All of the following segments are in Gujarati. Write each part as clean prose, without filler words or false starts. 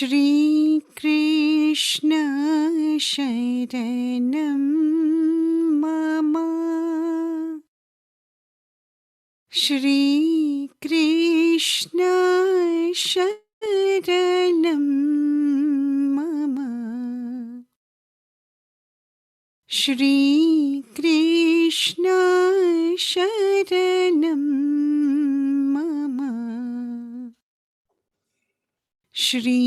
श्री कृष्ण शरणं मम। श्री कृष्ण शरणं मम। श्री कृष्ण शरणं मम। श्री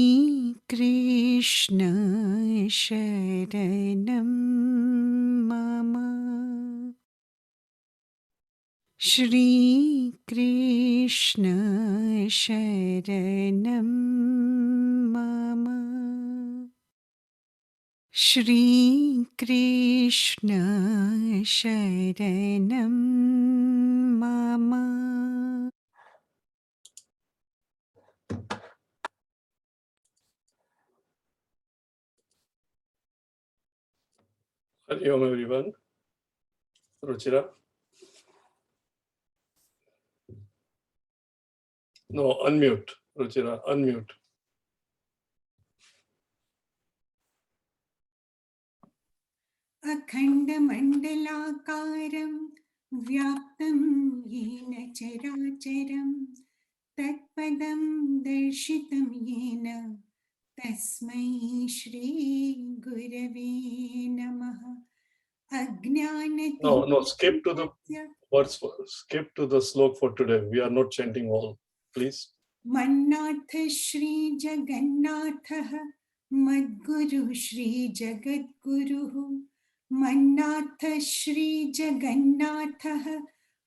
कृष्ण शरणं मम। श्री कृष्ण शरणं मम। श्री कृष्ण शरणं मम। Hari Om everyone. Ruchira? No, unmute. Ruchira, unmute. अखण्डमण्डलाकारं व्याप्तं येन चराचरं तत्पदं दर्शितं येन तस्मै श्रीगुरवे नमः। No, skip to the अज्ञानतिमिरस्य words. Skip to the slok for today. We are not chanting all. Please. मन्नाथ Shri जगन्नाथः मद्गुरु Shri जगद्गुरुः। मन्नाथ Shri जगन्नाथः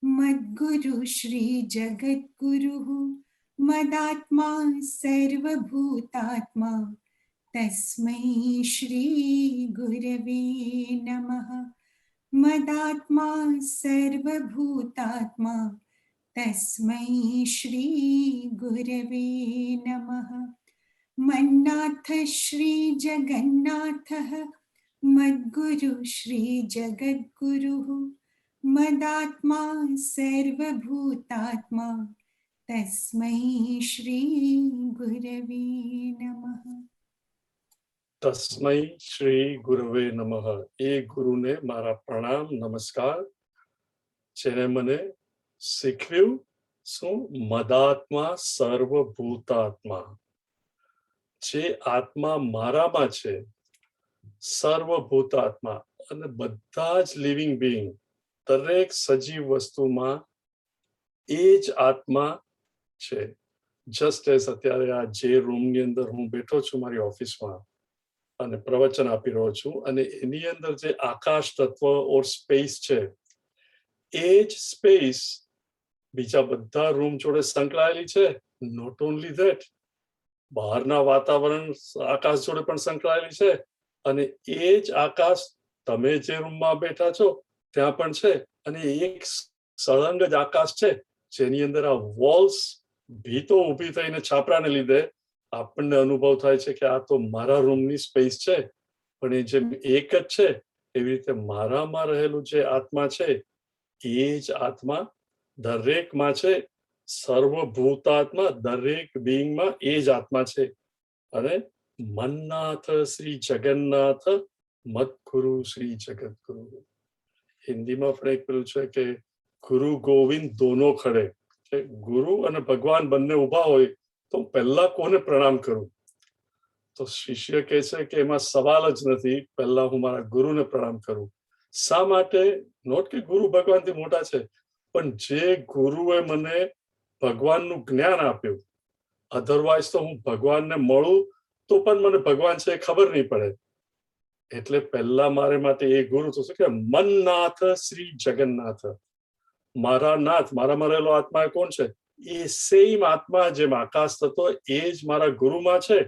मद्गुरु Shri जगद्गुरुः। मदात्मा सर्वभूतात्मा तस्मै श्री गुरवे नमः। मदात्मा सर्वभूतात्मा तस्मै श्री गुरवे नमः। मन्नाथ श्री जगन्नाथः मद्गुरु श्री जगद्गुरुः। मदात्मा सर्वभूतात्मा तस्मै श्री गुरवे नमः। તસ્મૈ શ્રી ગુરવે નમઃ. એ ગુરુને મારા પ્રણામ નમસ્કાર, જેને મને શીખવ્યું શું મદાત્મા સર્વભૂતાત્મા. જે આત્મા મારામાં છે, સર્વભૂતાત્મા અને બધા જ લિવિંગ બીઈંગ, દરેક સજીવ વસ્તુમાં એ જ આત્મા છે. જસ્ટ એઝ અત્યારે આ જે રૂમની અંદર હું બેઠો છું મારી ઓફિસમાં અને પ્રવચન આપી રહ્યો છું, અને એની અંદર જે આકાશ તત્વ ઓર સ્પેસ છે, એ જ સ્પેસ બીજા બધા રૂમ જોડે સંકળાયેલી છે. નોટ ઓનલી ધેટ, બહારના વાતાવરણ આકાશ જોડે પણ સંકળાયેલી છે, અને એ જ આકાશ તમે જે રૂમમાં બેઠા છો ત્યાં પણ છે. અને એક સળંગ જ આકાશ છે, જેની અંદર આ વોલ્સ, ભીતો ઊભી થઈને છાપરાને લીધે આપણને અનુભવ થાય છે કે આ તો મારા રૂમની સ્પેસ છે. પણ એ જેમ એક જ છે, એવી રીતે મારામાં રહેલું જે આત્મા છે, એ જ આત્મા દરેકમાં છે. સર્વભૂતાત્મા દરેક બીઈંગમાં એ જ આત્મા છે. અને મન્નાથ શ્રી જગન્નાથ મદ્ગુરુ શ્રી જગતગુરુ. હિન્દીમાં આપણે એક પેલું છે કે ગુરુ ગોવિંદ દોનો ખડે. ગુરુ અને ભગવાન બંને ઉભા હોય તો પહેલા કોને પ્રણામ કરું? તો શિષ્ય કહે છે કે એમાં સવાલ જ નથી, પહેલા હું મારા ગુરુને પ્રણામ કરું. શા માટે? નોટ કે ગુરુ ભગવાનથી મોટા છે, પણ જે ગુરુએ મને ભગવાનનું જ્ઞાન આપ્યું. અધરવાઇઝ તો હું ભગવાનને મળું તો પણ મને ભગવાન છે એ ખબર નહીં પડે. એટલે પહેલા મારે માટે એ ગુરુ તો શું કે મન્નાથ શ્રી જગન્નાથ. મારા નાથ, મારામાં રહેલો આત્મા કોણ છે? એ સેમ આત્મા જેમ આકાશ થતો એ જ મારા ગુરુમાં છે,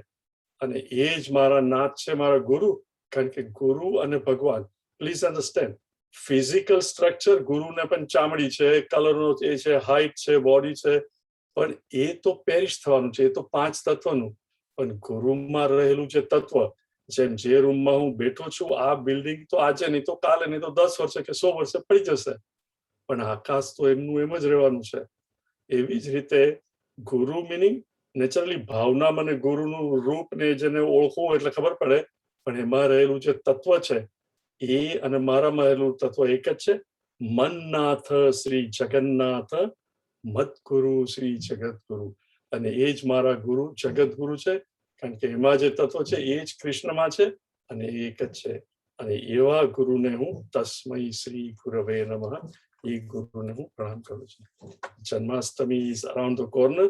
અને એ જ મારા નાથ છે, મારા ગુરુ. કારણ કે ગુરુ અને ભગવાન, પ્લીઝ અન્ડરસ્ટેન્ડ, ફિઝિકલ સ્ટ્રક્ચર ગુરુને પણ ચામડી છે, કલરનો એ છે, હાઇટ છે, બોડી છે, પણ એ તો પેરિશ થવાનું છે. એ તો પાંચ તત્વનું. પણ ગુરુમાં રહેલું જે તત્વ, જેમ જે રૂમમાં હું બેઠો છું, આ બિલ્ડિંગ તો આજે નહીં તો કાલે નહીં તો 10 વર્ષે કે 100 વર્ષે પડી જશે, પણ આકાશ તો એમનું એમ જ રહેવાનું છે. એવી જ રીતે ગુરુ મિનિંગ નેચરલી ભાવના મને ગુરુનું રૂપ ને જેને ઓળખું એટલે ખબર પડે, પણ એમાં રહેલું જે તત્વ છે એ અને મારામાં રહેલું તત્વ એક જ છે. મનનાથ શ્રી જગન્નાથ, મદગુરુ શ્રી જગતગુરુ. અને એ જ મારા ગુરુ જગતગુરુ છે, કારણ કે એમાં જે તત્વ છે એ જ કૃષ્ણમાં છે અને એ એક જ છે. અને એવા ગુરુને હું તસ્મૈ શ્રી ગુરવે નમઃ, એ ગુરુને હું પ્રણામ કરું છું. Janmashtami is around the corner,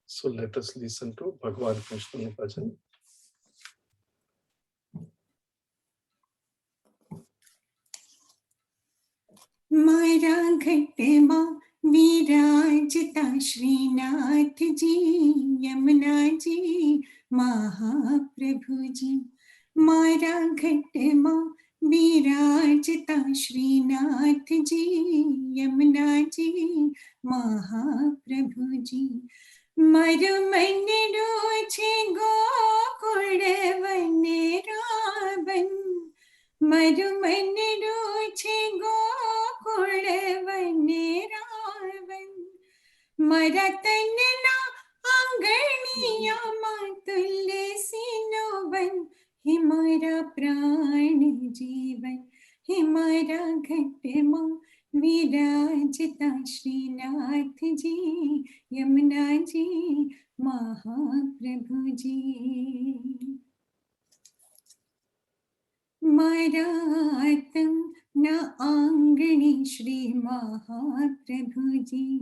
so let us listen to ભગવાન કૃષ્ણનું ભજન. મારા ઘટમાં વિરાજતા શ્રીનાથજી, યમુનાજી મહાપ્રભુજી. મારા ઘટમાં વિરાજતા શ્રીનાથજી, યમુનાજી મહાપ્રભુજી. મારું મનડું છે ગોકુળ વનરાવન, મારું મનડું છે ગોકુળ વનરાવન. મારા તનના આંગણિયામાં તુલસીનો વન, હે મારા પ્રાણ જીવન, હે મારા ઘટમાં વિરાજતા શ્રીનાથજી, યમુનાજી મહાપ્રભુજી. મારા આતમના આંગણે શ્રી મહાપ્રભુજી,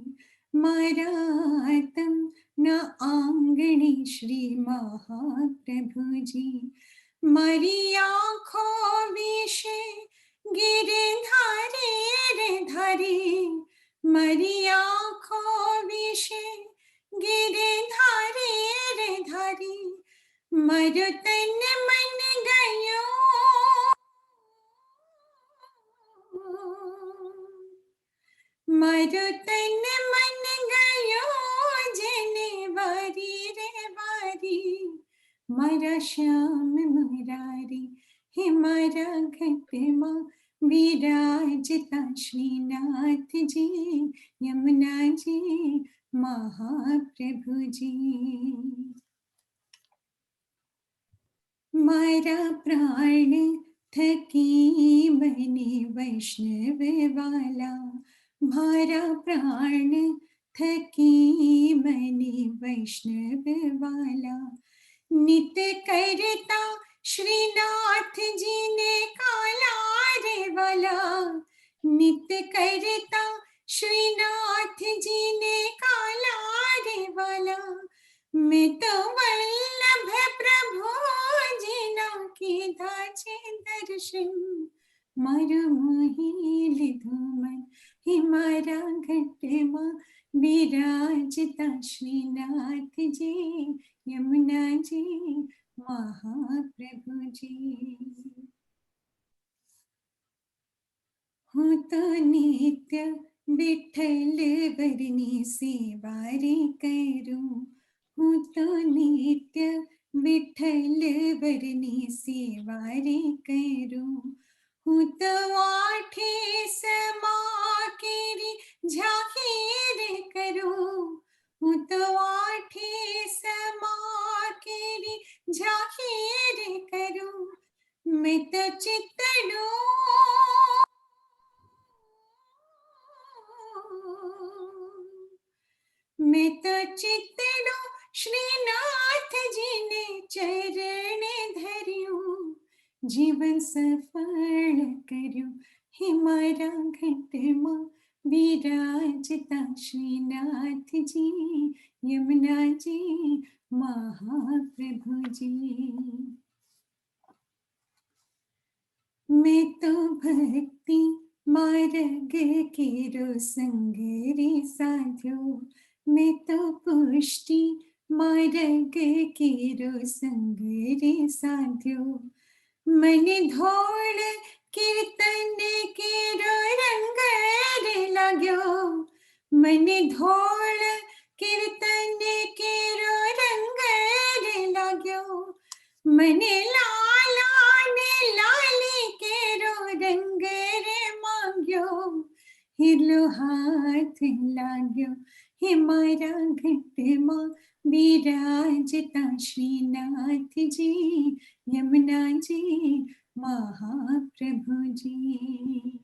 મારા આતમના આંગણે શ્રી મહાપ્રભુજી. મારી આંખો વિશે ગિરધારે રે ધારી, મારી આંખો વિશે ગિરધારે રે ધારી. મારું તન મન ગયું, મારું તન મન ગયું જેને વારી રે વારી. મારા શ્યામ મુરારી, હે મારા ઘટમાં વિરાજતા શ્રીનાથજી, યમુનાજી મહાપ્રભુજી. મારા પ્રાણ થકી મને વૈષ્ણવ વાલા, મારા પ્રાણ થકી મને વૈષ્ણવ વાલા. નિત કરતા શ્રીનાથજીને કાલા રે વાલા, નિત કરતા શ્રીનાથજીને કાલા રે વાલા. મેં તો વલ્લભ પ્રભુજીના કીધા છે દર્શન, મારું મોહી લીધું મન, હે મારા ઘટમાં વિરાજતા શ્રીનાથજી, યમુનાજી મહાપ્રભુજી. હું તો નિત્ય વિઠ્ઠલ વરની સેવા રે કરું, હું તો નિત્ય વિઠ્ઠલ વરની સેવા રે કરું. હું તો આઠે સમા કેરી જાહેર કરું, હું તો આઠે સમા કેરી જાહેર કરું. મેં તો ચિતડું, મેં તો ચિતડું શ્રીનાથજીને ચરણે ધર્યું, જીવન સફળ કર્યું. હે મારા ઘટમાં વિરાજતા શ્રીનાથજી, યમુનાજી મહાપ્રભુજી. मैं तो भक्ति मार्ग केरो संग रे साध्यो, मैं तो पुष्टि मार्ग केरो संग रे साध्यो. मन धोड़ कीर्तन केरो रंग रे लाग्यो, मन धोड़ कीर्तन केरो रंग रे लाग्यो. मने लाला ने लाली केरो रंग रे मांग्यो, हिरलो हाथ लाग्यो, हे मारा घटमा विराजता श्रीनाथ जी, यमुना जी महाप्रभु जी।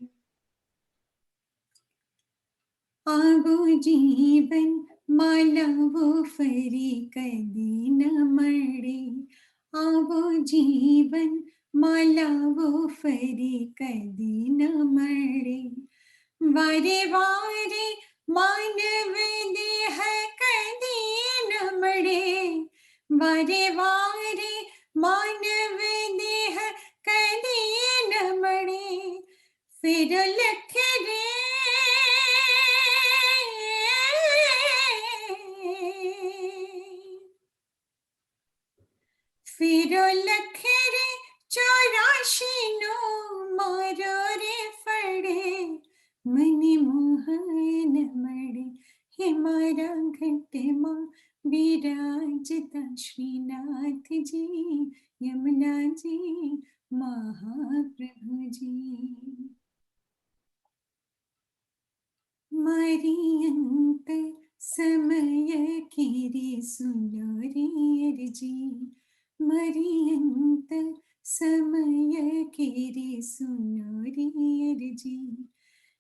आवो जीवन मालावो फरी कदी न मरे, आवो जीवन मालावो फरी कदी न मरे। वारे वारे मानव देह कदी न मरे, वारे वारे मानव देह कदी न मरे। फिर लख रे फिरो लख रे 84 नो मारो रे फड़े, मनि मोहन मड़े। हे मारा घटमा विराजता श्रीनाथ जी, यमुना जी महाप्रभु जी। मरियंत समय किरी सुनो रे जी, मरियंत समय किरी सुनो रे जी।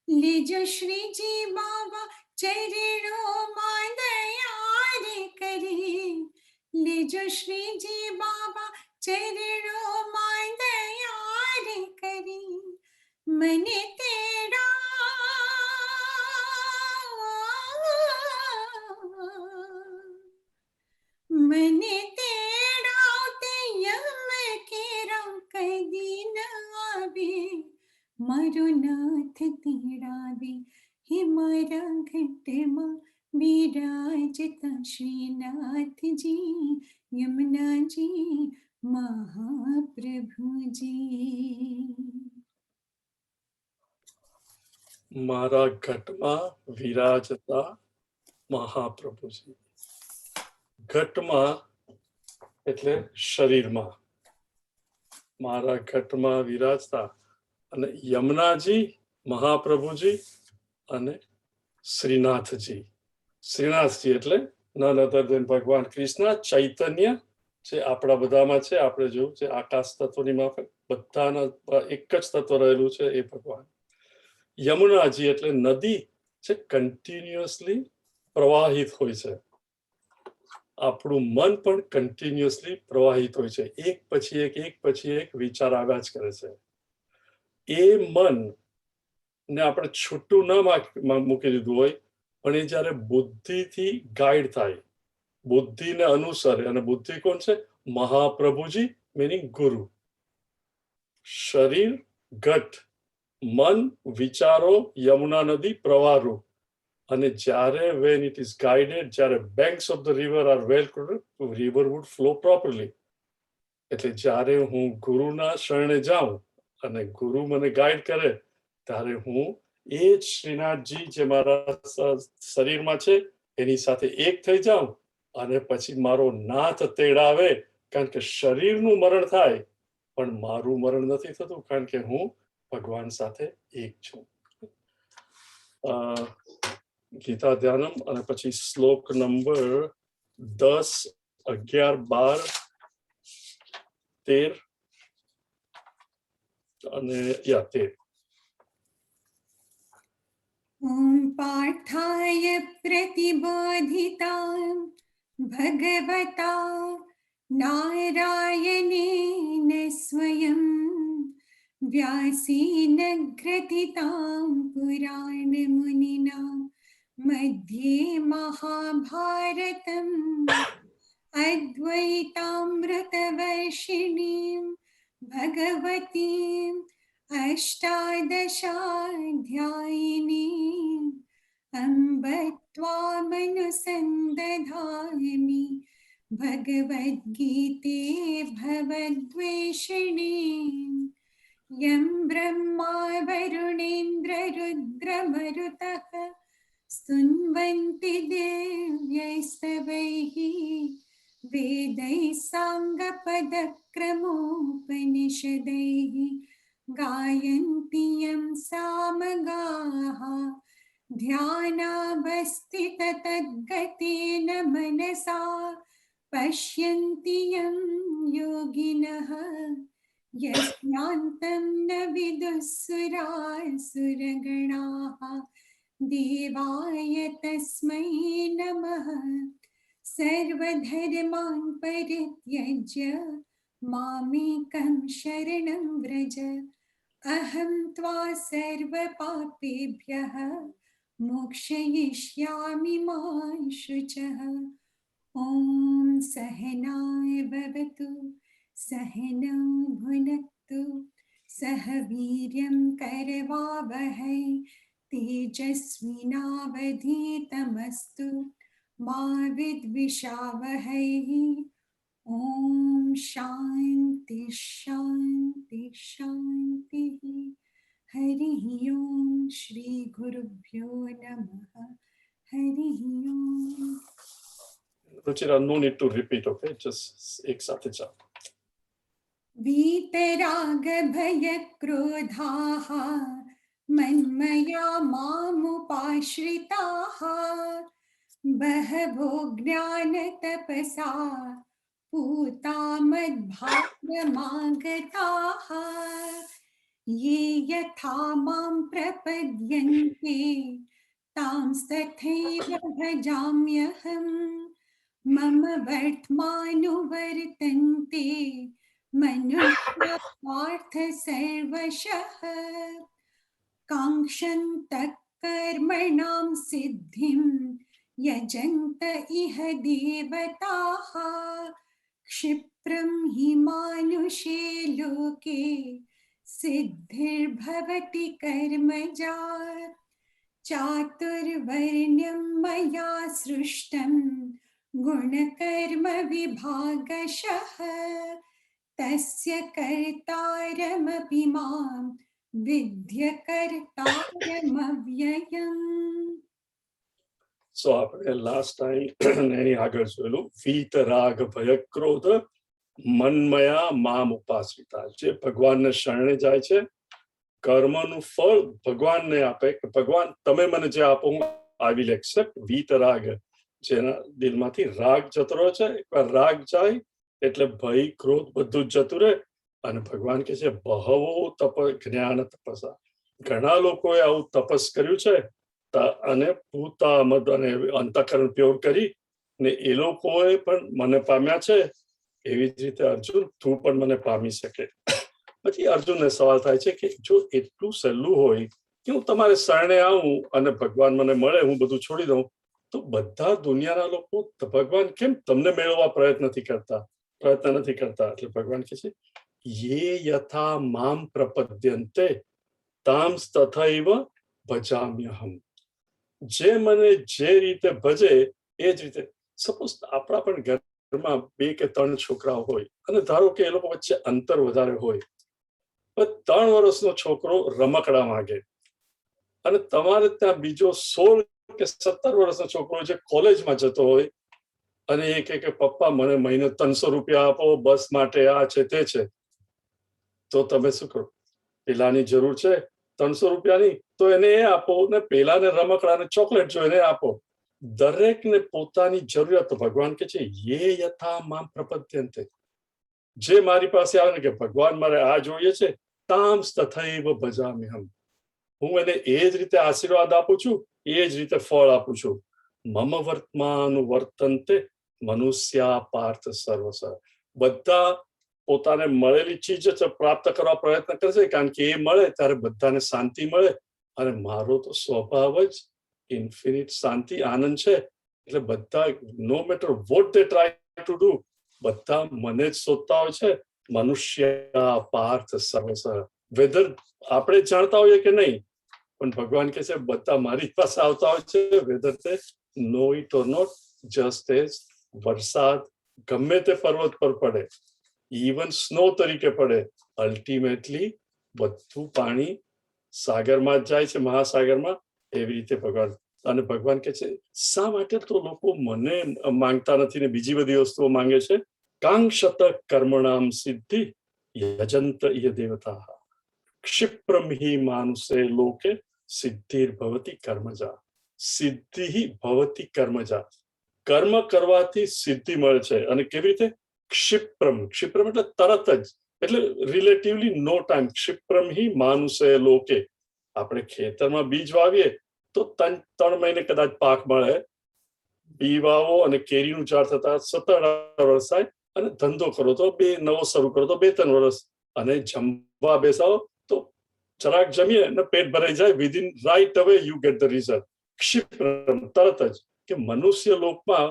ले जो श्री जी बाबा चरणों मां दया रे करी, ले जो श्री जी बाबा चरणों मां दया रे करी। मने तेरा मने तेरा ते यम केरा कदी न आवे, मारो नाथ तेरा वे। हे मारा घटमा विराजता श्रीनाथ जी, यमुना जी महाप्रभु जी। મારા ઘટમાં વિરાજતા મહાપ્રભુજી. ઘટમાં એટલે શરીરમાં, મારા ઘટમાં વિરાજતા અને યમુનાજી મહાપ્રભુજી અને શ્રીનાથજી. શ્રીનાથજી એટલે none other than ભગવાન કૃષ્ણ ચૈતન્ય છે, આપણા બધામાં છે. આપણે જોયું છે આકાશ તત્વની માફક બધાના એક જ તત્વ રહેલું છે, એ ભગવાન. યમુનાજી એટલે નદી છે, કન્ટિન્યુઅસલી પ્રવાહિત હોય છે. આપણું મન પણ કન્ટિન્યુઅસલી પ્રવાહિત હોય છે, એક પછી એક વિચાર આવ્યા જ કરે છે. એ મન ને આપણે છૂટું ન મૂકી દીધું હોય, પણ એ જ્યારે બુદ્ધિથી ગાઈડ થાય, બુદ્ધિને અનુસરે, અને બુદ્ધિ કોણ છે? મહાપ્રભુજી, મીનિંગ ગુરુ. શરીર ઘટ, મન વિચારો યમુના નદી પ્રવાહરૂપ. અને જ્યારે when it is guided, જ્યારે banks of the river are well covered, river would flow properly. એટલે જ્યારે હું ગુરુના શરણે જાઉં અને ગુરુ મને ગાઈડ કરે, ત્યારે હું એ જ શ્રીનાથજી જે મારા શરીરમાં છે એની સાથે એક થઈ જાઉં, અને પછી મારો નાથ તેડાવે. કારણ કે શરીરનું મરણ થાય, પણ મારું મરણ નથી થતું, કારણ કે હું ભગવાન સાથે એક છું. ગીતા ધ્યાનમ અને પછી શ્લોક નંબર 10, 11, 12, 13 અને 13. ॐ पार्थाय प्रतिबोधितां भगवता नारायणेन स्वयं, व्यासेन ग्रथितां पुराणमुनिना मध्ये महाभारतम् अद्वैतामृतवर्षिणीं भगवतीम् अष्टादशाध्यायिनीम् अम्ब त्वामनुसन्दधामि भगवद्गीते भवद्वेषिणीम्। यं ब्रह्मा वरुणेन्द्ररुद्रमरुतः स्तुन्वन्ति दिव्यैस्तवैः, वेदैः साङ्गपदक्रमोपनिषदैः गायन्ति यं सामगाः, ध्यानावस्थित तद्गतेन मनसा पश्यन्ति यं योगिनः यस्यान्तं न विदुःसुरासुरगणाः देवाय तस्मै नमः। सर्वधर्मान् परित्यज्य मामेकं शरणं व्रज अहं त्वा सर्वपापेभ्यः मोक्षयिष्यामि मा शुचः। ॐ सहनाय भवतु सहनौ भुनक्तु सह वीर्यं करवावहै तेजस्विनावधीतमस्तु मा विद्विषावहै। ॐ शान्ति शान्ति शान्तिः। हरिः ॐ श्री गुरुभ्यो नमः। हरिः ॐ। Ruchira, no need to repeat, okay? Just ek saath cha. वीतराग भय क्रोधाः मन्मया मामुपाश्रिताः बहवो ज्ञानतपसा पूता मद्भावमागताः ये यथा मां प्रपद्यन्ते तांस्तथैव भजाम्यहम् मम वर्त्मानुवर्तन्ते मनुष्याः पार्थ सर्वशः काङ्क्षन्तः कर्मणां सिद्धिं यजन्त इह देवताः क्षिप्रं हि मानुषे लोके सिद्धिर्भवति कर्मजा चातुर्वर्ण्यं मया सृष्टं गुणकर्म विभागशः तस्य कर्तारमपि मां विद्य कर्तारमव्ययम्. So આપણે last time એની આગળ જોયેલું વીતરાગ ભય ક્રોધ મન્મયા મામ ઉપાશ્રિતા, જે ભગવાનને શરણે જાય છે કર્મનું ફળ ભગવાનને આપે કે ભગવાન તમે મને જે આપો હું I will accept. વીતરાગ, જેના દિલમાંથી રાગ જતો રહ્યો છે, એકવાર રાગ જાય એટલે ભય ક્રોધ બધું જ જતું રહે. અને ભગવાન કહે છે બહવો તપ જ્ઞાન તપસા, ઘણા લોકોએ આવું તપસ કર્યું છે અને પૂતા મદ અને અંતઃકરણ પ્યોર કરી ને એ લોકોએ પણ મને પામ્યા છે. એવી જ રીતે અર્જુન તું પણ મને પામી શકે. પછી અર્જુનને સવાલ થાય છે કે જો એટલું સહેલું હોય કે હું તમારે શરણે આવું અને ભગવાન મને મળે, હું બધું છોડી દઉં, તો બધા દુનિયાના લોકો ભગવાન કેમ તમને મેળવવા પ્રયત્ન નથી કરતા? એટલે ભગવાન કહે છે યે યથા મામ પ્રપદ્યન્તે તાંસ તથૈવ ભજામ્યહમ. જે મને જે રીતે ભજે એ જ રીતે. સપોઝ આપણા પણ ઘરમાં 2 કે 3 છોકરાઓ હોય અને ધારો કે એ લોકો વચ્ચે અંતર વધારે હોય, 3 વર્ષનો છોકરો રમકડા માંગે અને તમારે ત્યાં બીજો 16 કે 17 વર્ષનો છોકરો જે કોલેજમાં જતો હોય અને એ કહે કે પપ્પા મને મહિને 300 રૂપિયા આપો, બસ માટે આ છે તે છે, તો તમે શું કરો? પેલાની જરૂર છે 300 રૂપિયાની, તો એને એ આપો ને પેલાને રમકડાને ચોકલેટ જો એને આપો. દરેકને પોતાની જરૂરિયાત. તો ભગવાન કહે છે યે યથા મામ પ્રપદ્યન્તે, જે મારી પાસે આવે ને કે ભગવાન મારે આ જોઈએ છે, તાંસ તથૈવ ભજામ્યહમ, હું એને એ જ રીતે આશીર્વાદ આપું છું, એ જ રીતે ફળ આપું છું. મમ વર્તમાન વર્તન્તે મનુષ્યા પાર્થ સર્વસ. બધા પોતાને મળેલી ચીજ પ્રાપ્ત કરવા પ્રયત્ન કરશે, કારણ કે એ મળે ત્યારે બધાને શાંતિ મળે. અને મારો તો સ્વભાવ જ ઇન્ફિનિટ શાંતિ આનંદ છે. એટલે બધા no matter what they try to do, બધા મને જ શોધતા હોય છે. મનુષ્ય પાર્થ સર્વસ. વેધર આપણે જાણતા હોઈએ કે નહીં, પણ ભગવાન કહે છે બધા મારી પાસે આવતા હોય છે, whether they know it or not. Just as વરસાદ ગમે તે પર્વત પર પડે, ઇવન સ્નો તરીકે પડે, અલ્ટિમેટલી બધું પાણી સાગરમાં જ જાય છે, મહાસાગરમાં. એવી રીતે ભગવાન. અને ભગવાન કહે છે શા માટે તો લોકો મને માંગતા નથી ને બીજી બધી વસ્તુઓ માંગે છે? કાંક્ષત કર્મણામ સિદ્ધિ યજંત ઇહ દેવતા ક્ષિપ્રમ હિ માનુષે લોકે સિદ્ધિર્ભવતિ કર્મજા, સિદ્ધિ ભવતિ કર્મજા. કર્મ કરવાથી સિદ્ધિ મળે છે. અને કેવી રીતે? ક્ષિપ્રમ, ક્ષિપ્રમ એટલે તરત જ, એટલે રિલેટિવલી નો ટાઈમ. ક્ષિપ્રમ હિ માનુષે લોકે. આપણે ખેતરમાં બીજ વાવીએ તો 3 મહિને કદાચ પાક મળે. બી વાવો અને કેરીનું ઝાડ થતા 17 વર્ષ થાય, અને ધંધો કરો તો નવો શરૂ કરો તો 2-3 વર્ષ, અને જમવા બેસાવો તો જરાક જમીએ અને પેટ ભરાઈ જાય. વિધિન રાઈટ અવે યુ ગેટ ધ રિઝલ્ટ. ક્ષિપ્રમ, તરત જ. કે મનુષ્ય લોકમાં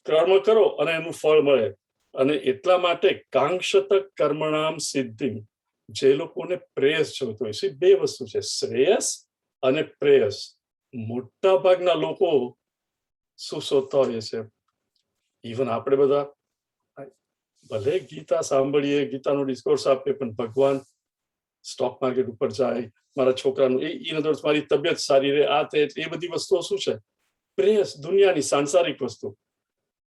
કર્મ કરો અને એનું ફળ મળે. અને એટલા માટે કાંક્ષત કર્મણામ સિદ્ધિ, જે લોકોને પ્રેયસ જોઈતો હોય છે, 2 વસ્તુ છે, શ્રેયસ અને પ્રેયસ. મોટા ભાગના લોકો શું શોધતા હોઈએ છે? ઇવન આપણે બધા ભલે ગીતા સાંભળીએ, ગીતાનો ડિસ્કોર્સ આપીએ, પણ ભગવાન સ્ટોક માર્કેટ ઉપર જાય, મારા છોકરાનું મારી તબિયત સારી રહે, આ તે, એ બધી વસ્તુઓ શું છે? પ્રેયસ, દુનિયાની સાંસારિક વસ્તુ.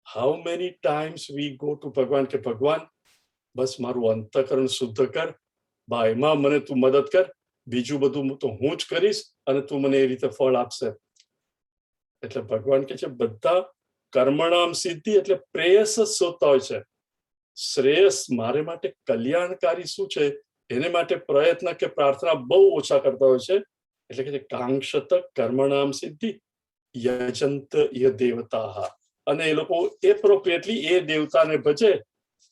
How many times we go to ભગવાન કે ભગવાન બસ મારું અંતઃકરણ શુદ્ધ કર, એમાં મને તું મદદ કર, બીજું બધું તો હું જ કરીશ અને તું મને એ રીતે ફળ આપશે. એટલે ભગવાન કે છે બધા કર્મણામ સિદ્ધિ એટલે પ્રેયસ જ શોધતા હોય છે. શ્રેયસ, મારે માટે કલ્યાણકારી શું છે એને માટે પ્રયત્ન કે પ્રાર્થના બહુ ઓછા કરતા હોય છે. એટલે કે કાંક્ષત કર્મણામ સિદ્ધિ યજંત ય દેવતા. અને એ લોકો એપ્રોપ્રિએટલી એ દેવતાને ભજે.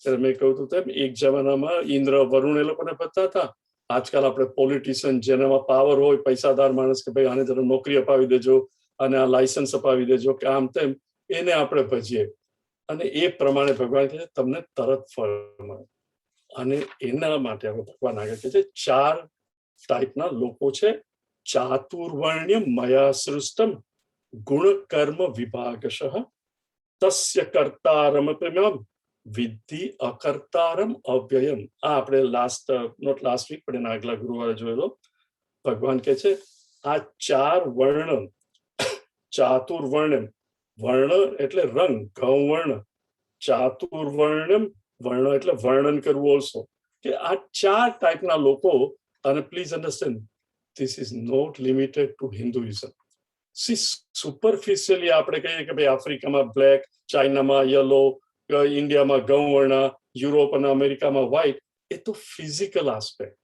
મેં કહ્યું હતું તેમ એક જમાનામાં ઇન્દ્ર, વરુણ એ લોકોને ભજતા હતા. આજકાલ આપણે પોલિટિશિયન, જેનામાં પાવર હોય, પૈસાદાર માણસ, કે ભાઈ આને જરા નોકરી અપાવી દેજો અને આ લાયસન્સ અપાવી દેજો કે આમ તેમ, એને આપણે ભજીએ. અને એ પ્રમાણે ભગવાન કહે છે તમને તરત ફળ મળે. અને એના માટે હવે ભગવાન આગળ કહે છે 4 ટાઈપના લોકો છે. ચાતુર્વર્ણ્ય મયા સૃષ્ટમ ગુણ કર્મ વિભાગશઃ તસ્ય કર્તારમ વિદ્ધિ અકર્તારમ અવ્યયમ. આ આપણે નોટ લાસ્ટ વીક પણ એના આગલા ગુરુવારે જોયેલો. ભગવાન કહે છે આ 4 વર્ણ, ચાતુર્વર્ણ્યમ, વર્ણ એટલે રંગ, ગૌવર્ણ, ચાતુર્વર્ણ્યમ, વર્ણ એટલે વર્ણન કરવું ઓલ્સો. કે આ 4 ટાઈપના લોકો, અને please understand this is not limited to Hinduism. Superficially આપણે કહીએ કે ભાઈ આફ્રિકામાં બ્લેક, ચાઇનામાં યલો, ઇન્ડિયામાં ગૌવર્ણ, યુરોપ અને અમેરિકામાં વ્હાઇટ, એ તો ફિઝિકલ આસ્પેક્ટ.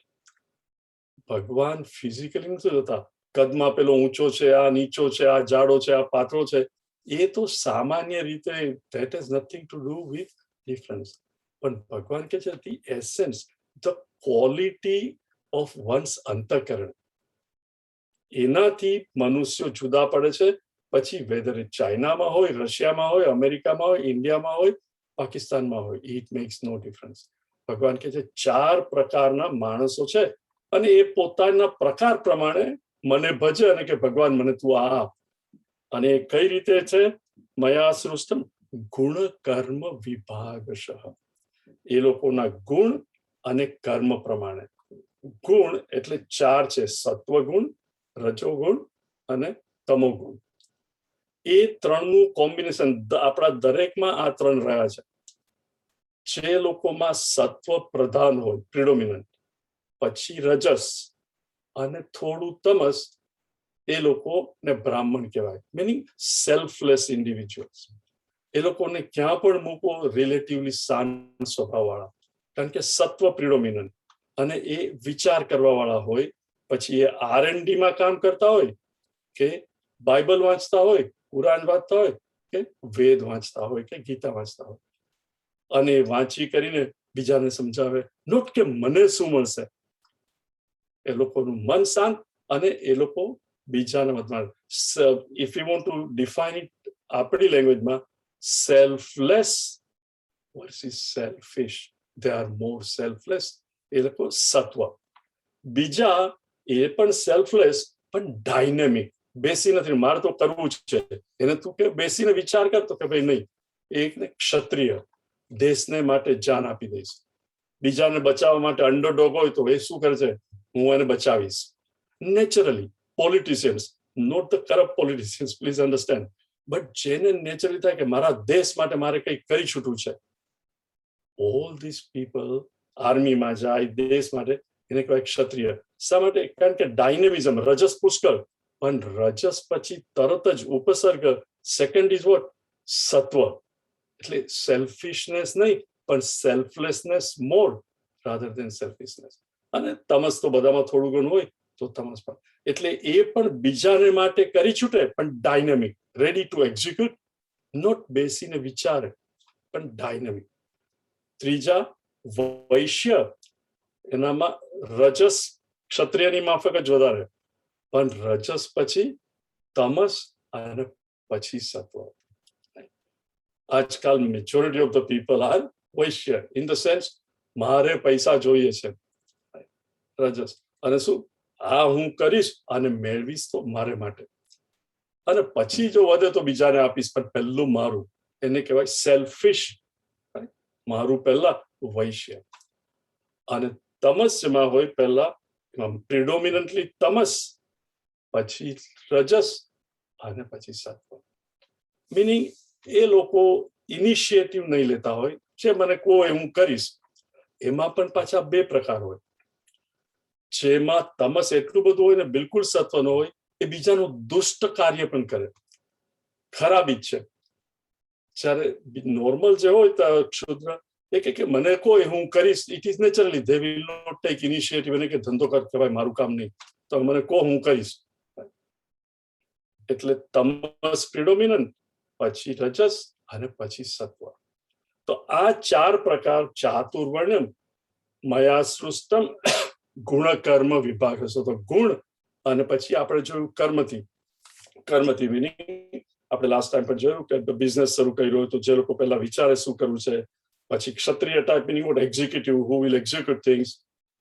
ભગવાન ફિઝિકલી નથી જોતા. કદમાં પેલો ઊંચો છે, આ નીચો છે, આ જાડો છે, આ પાતળો છે, એ તો સામાન્ય રીતે that is nothing to do with difference. પણ ભગવાન કે છે the essence, the quality of one's અંતઃકરણ, એનાથી મનુષ્યો જુદા પડે છે. પછી વેધર એ ચાઇનામાં હોય, રશિયામાં હોય, અમેરિકામાં હોય, ઇન્ડિયામાં હોય, પાકિસ્તાનમાં હોય, ઇટ મેક્સ નો ડિફરન્સ. ભગવાન કે છે 4 પ્રકારના માણસો છે, અને એ પોતાના પ્રકાર પ્રમાણે મને ભજે અને કે ભગવાન મને તું આ આપ. અને કઈ રીતે છે? મયા સૃષ્ટમ ગુણ કર્મ વિભાગશઃ. એ લોકોના ગુણ અને કર્મ પ્રમાણે. ગુણ એટલે 4 છે, સત્વગુણ, રજોગુણ અને તમોગુણ. એ 3નું કોમ્બિનેશન આપણા દરેકમાં આ 3 રહ્યા છે. જે લોકોમાં સત્વ પ્રધાન હોય, પ્રિડોમિનન્ટ, પછી રજસ અને થોડું તમસ, એ લોકોને બ્રાહ્મણ કહેવાય, મીનિંગ સેલ્ફલેસ ઇન્ડિવિજ્યુઅલ્સ. એ લોકોને ક્યાં પણ મૂકો રિલેટિવલી શાંત સ્વભાવ વાળા, કારણ કે સત્વ પ્રિડોમિનન્ટ, અને એ વિચાર કરવા વાળા હોય. પછી એ R&D માં કામ કરતા હોય, કે બાઇબલ વાંચતા હોય, કુરાન વાંચતા હોય, કે વેદ વાંચતા હોય, કે ગીતા વાંચતા હોય, અને વાંચી કરીને બીજાને સમજાવે. નોટ કે મને શું મળશે, એ લોકોનું મન શાંત, અને એ લોકો બીજાને મતમાં. If you want to define it આપણી લેંગ્વેજમાં, selfless versus selfish, they are more selfless. એ લોકો સત્વ. બીજા એ પણ સેલ્ફલેસ પણ ડાયનેમિક, બેસી નથી, મારે તો કરવું જ છે, એને તું કે બેસીને વિચાર કરતો કે ભાઈ નહીં, એકને ક્ષત્રિય, દેશને માટે જાન આપી દઈશ. બીજાને બચાવવા માટે અંડરડોગ હોય તો એ શું કરે છે? હું એને બચાવીશ. Naturally politicians, not the corrupt politicians, please understand, but જેને નેચરલી થાય કે મારા દેશ માટે મારે કંઈક કરી છૂટવું છે, ઓલ ધીસ પીપલ આર્મીમાં જાય દેશ માટે, એને કહેવાય ક્ષત્રિય. શા માટે? કારણ કે ડાયનેમિઝમ, રજસ પુષ્કળ, પણ રજસ પછી તરત જ ઉપસર્ગ સેકન્ડ ઇઝ વોટ? સત્વ. એટલે સેલ્ફિશનેસ નહીં, પણ સેલ્ફલેસનેસ મોર રાધર દેન સેલ્ફિશનેસ. અને તમસ તો બધામાં થોડું ઘણું હોય તો તમસ પણ. એટલે એ પણ બીજાને માટે કરી છૂટે, પણ dynamic, ready to execute, not બેસીને વિચારે, પણ ડાયનેમિક. ત્રીજા વૈશ્ય, એનામાં રજસ ક્ષત્રિયની માફક જ વધારે, પણ રજસ પછી તમસ અને પછી સત્વ. આજકાલ majority of the people are Vysya in the sense મારે પૈસા જોઈએ છે, રજસ. અને શું? આ હું કરીશ અને મેળવીશ તો મારે માટે, અને પછી જો વધે તો બીજાને આપીશ, પણ પહેલું મારું. એને કહેવાય સેલ્ફિશ, મારું પહેલા, વૈશ્ય. અને તમસ જેમાં હોય પહેલા પ્રિડોમિનન્ટલી તમસ, પછી રજસ અને પછી સત્વ. મિનિંગ એ લોકો ઇનિશિયેટિવ નહીં લેતા હોય, જે મને કહો એ હું કરીશ. એમાં પણ પાછા બે પ્રકાર હોય. જેમાં તમસ એટલું બધું હોય ને બિલકુલ સત્વ ન હોય, એ બીજાનું દુષ્ટ કાર્ય પણ કરે, ખરાબી જ છે. જ્યારે નોર્મલ જે હોય તો ક્ષુદ્ર એ કે મને કહો એ હું કરીશ, it is naturally they will not take initiative. એને કે ધંધો કર, કે ભાઈ મારું કામ નહીં, તો મને કહો હું કરીશ. એટલે તમસ પ્રિડોમિનન્ટ, પછી રજસ અને પછી સત્વ. તો આ ચાર પ્રકાર ચાતુર્વર્ણ્યમ મયા સૃષ્ટમ ગુણ કર્મ વિભાગ હશે. તો ગુણ, અને પછી આપણે જોયું કર્મથી. કર્મથી મિનિંગ આપણે લાસ્ટ ટાઈમ પણ જોયું કે બિઝનેસ શરૂ કર્યો તો જે લોકો પહેલા વિચારે શું કરવું છે. પછી ક્ષત્રિય type meaning what? Executive, who will execute things.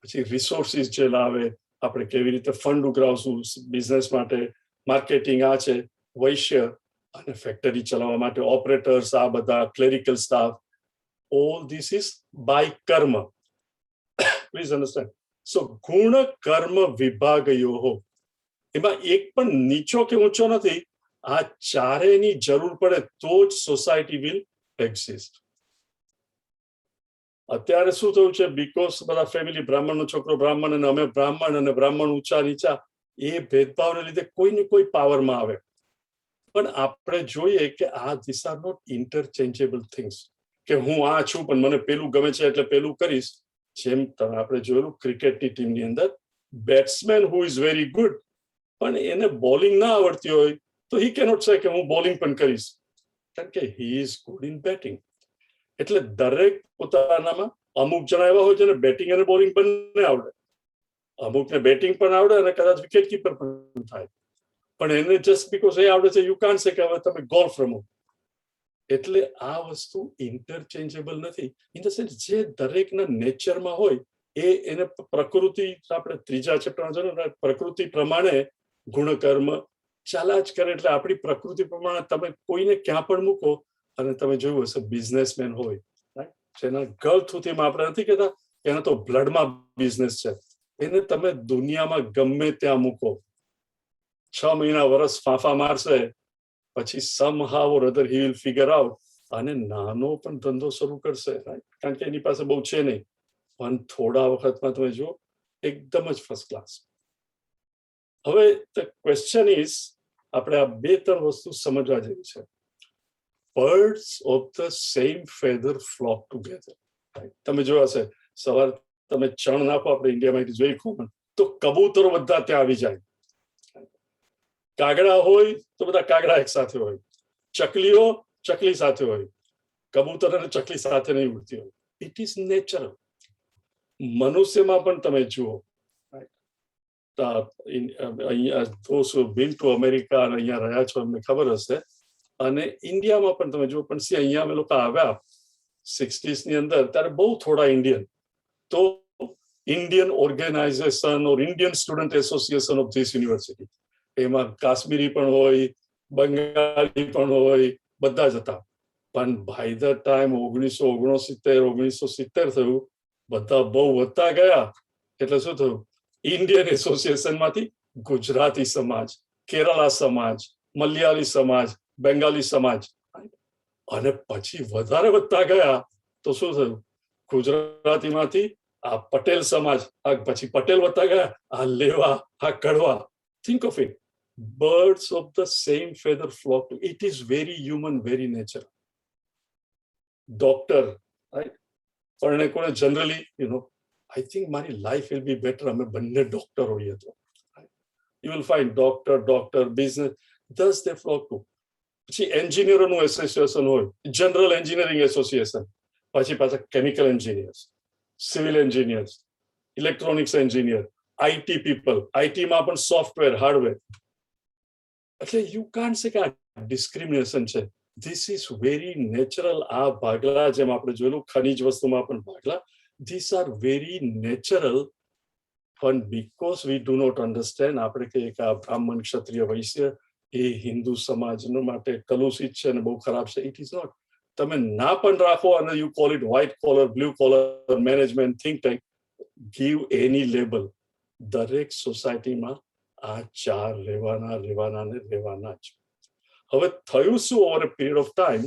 પછી રિસોર્સિસ જે લાવે, આપણે કેવી રીતે ફંડ ઉઘરાવશું બિઝનેસ માટે, માર્કેટિંગ આ છે. વૈશ્ય, અને ફેક્ટરી ચલાવવા માટે ઓપરેટર્સ, આ બધા clerical staff. All this is by કર્મ. Please understand. સો ગુણ કર્મ વિભાગયો, એમાં એક પણ નીચો કે ઊંચો નથી. આ ચારેયની જરૂર પડે તો જ સોસાયટી વિલ એક્ઝિસ્ટ. અત્યારે શું થયું છે? બીકોઝ બધા ફેમિલી, બ્રાહ્મણનો છોકરો બ્રાહ્મણ અને અમે બ્રાહ્મણ, અને બ્રાહ્મણ ઊંચા નીચા, એ ભેદભાવને લીધે કોઈને કોઈ પાવરમાં આવે. પણ આપણે જોઈએ કે આ ધીસ આર નોટ ઇન્ટરચેન્જેબલ થિંગ્સ, કે હું આ છું પણ મને પેલું ગમે છે એટલે પેલું કરીશ. જેમ આપણે જોયેલું ક્રિકેટની ટીમની અંદર batsman who is very good, પણ એને બોલિંગ ના આવડતી હોય તો હી કેનોટ સે કે હું બોલિંગ પણ કરીશ, કારણ કે he is good in batting. એટલે દરેક પોતાનામાં અમુક જણા એવા હોય જેને બેટિંગ અને બોલિંગ બંને આવડે, અમુકને બેટિંગ પણ આવડે અને કદાચ વિકેટ કીપર પણ થાય. પણ એને જસ્ટ બીકોઝ એ આવડે છે યુ કાન્ટ સે કે હવે તમે ગોલ્ફ રમો. એટલે આ વસ્તુ ઇન્ટરચેન્જેબલ નથી. ઇન ધ સેન્સ જે દરેકના નેચરમાં હોય એ એને પ્રકૃતિ, આપણે ત્રીજા ચેપ્ટરમાં પ્રકૃતિ પ્રમાણે ગુણકર્મ ચાલ્યા જ કરે. એટલે આપણી પ્રકૃતિ પ્રમાણે તમે કોઈને ક્યાં પણ મૂકો, અને તમે જોયું હશે બિઝનેસમેન હોય, જેના ગર્થ સુધીમાં આપણે નથી કહેતા એને તો બ્લડમાં બિઝનેસ છે, એને તમે દુનિયામાં ગમે ત્યાં મૂકો, 6 મહિના વર્ષ ફાંફા મારશે, પછી somehow or other he will figure out, અને નાનો પણ ધંધો શરૂ કરશે, કારણ કે એની પાસે બહુ છે નહીં, પણ થોડા વખતમાં તમે જો એકદમ જ ફર્સ્ટ ક્લાસ. હવે ધ ક્વેશ્ચન ઇઝ, આપણે આ 2-3 વસ્તુ સમજવા જેવી છે. birds of the same feather flock together. તમે જોયા હશે, સવાર તમે ચણ નાખો, આપણે ઇન્ડિયામાં જોઈ કોમન, તો કબૂતરો બધા ત્યાં આવી જાય. કાગડા હોય તો બધા કાગડા એક સાથે હોય, ચકલીઓ ચકલી સાથે હોય, કબૂતર અને ચકલી સાથે નહીં ઉડતી હોય. It is natural. મનુષ્યમાં પણ તમે જુઓ, અહીંયા those who have been to America અને અહીંયા રહ્યા છો એમને ખબર હશે, અને ઇન્ડિયામાં પણ તમે જુઓ. પણ અહીંયા અમે લોકો આવ્યા 60s ની અંદર, ત્યારે બહુ થોડા ઇન્ડિયન. તો Indian organization or Indian student association of this university, એમાં કાશ્મીરી પણ હોય, બંગાળી પણ હોય, બધા જ હતા. પણ બાય ધ ટાઈમ 1969-1970 થયું, બધા બહુ વધતા ગયા. એટલે શું થયું? ઇન્ડિયન એસોસિએશનમાંથી ગુજરાતી સમાજ, કેરળા સમાજ, મલયાલી સમાજ, બેંગાલી સમાજ, અને પછી વધારે વધતા ગયા તો શું થયું? ગુજરાતીમાંથી આ પટેલ સમાજ, આ પછી પટેલ વત્તા ગયા, આ લેવા, આ કડવા. Think of it. Birds of the same feather flock to. It is very human, very nature. Doctor, right? પણ કોને generally I think my life will be better અમે બંને ડોક્ટર હોઈએ તો. You will find doctor, business, thus they flock to. પછી એન્જિનિયરોનું એસોસિએશન હોય, જનરલ એન્જિનિયરિંગ એસોસિએશન, પછી પાછા chemical engineers, civil engineers, electronics engineer, IT people, આઈટીમાં પણ સોફ્ટવેર, હાર્ડવેર. એટલે યુ કાન્ટ સે કે આ ડિસ્ક્રિમિનેશન છે. This is very natural. આ ભાગલા જેમ આપણે જોયેલું ખનિજ વસ્તુમાં પણ ભાગલા, ધીસ આર વેરી નેચરલ. પણ because we do not understand, આપણે કહીએ કે આ બ્રાહ્મણ, ક્ષત્રિય, વૈશ્ય એ હિન્દુ સમાજનો માટે કલુષિત છે અને બહુ ખરાબ છે. It is not. તમે ના પણ રાખો અને you call it white collar, blue collar, management, think tank, give any label, દરેક સોસાયટીમાં આ ચાર રહેવાના જ. હવે થયું શું over a period of time?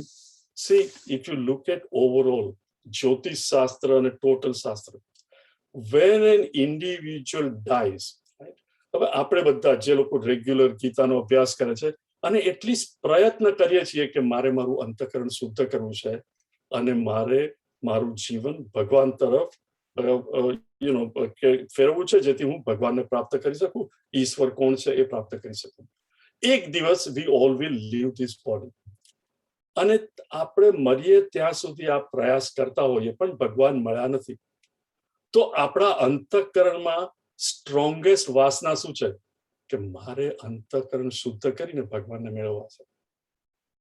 See, if you look at overall જ્યોતિષ શાસ્ત્ર અને ટોટલ શાસ્ત્ર, when an individual dies, right? હવે આપણે બધા જે લોકો રેગ્યુલર ગીતાનો અભ્યાસ કરે છે અને એટલીસ્ટ પ્રયત્ન કરીએ છીએ કે મારે મારું અંતઃકરણ શુદ્ધ કરવું છે અને મારે મારું જીવન ભગવાન તરફ ફેરવવું છે, જેથી હું ભગવાનને પ્રાપ્ત કરી શકું, ઈશ્વર કોણ છે એ પ્રાપ્ત કરી શકું. એક દિવસ we all will leave this body. અને આપણે મરીએ ત્યાં સુધી આ પ્રયાસ કરતા હોઈએ પણ ભગવાન મળ્યા નથી. તો આપણા અંતઃકરણમાં સ્ટ્રોંગેસ્ટ વાસના શું છે? કે મારે અંતઃકરણ શુદ્ધ કરીને ભગવાનને મેળવવા છે.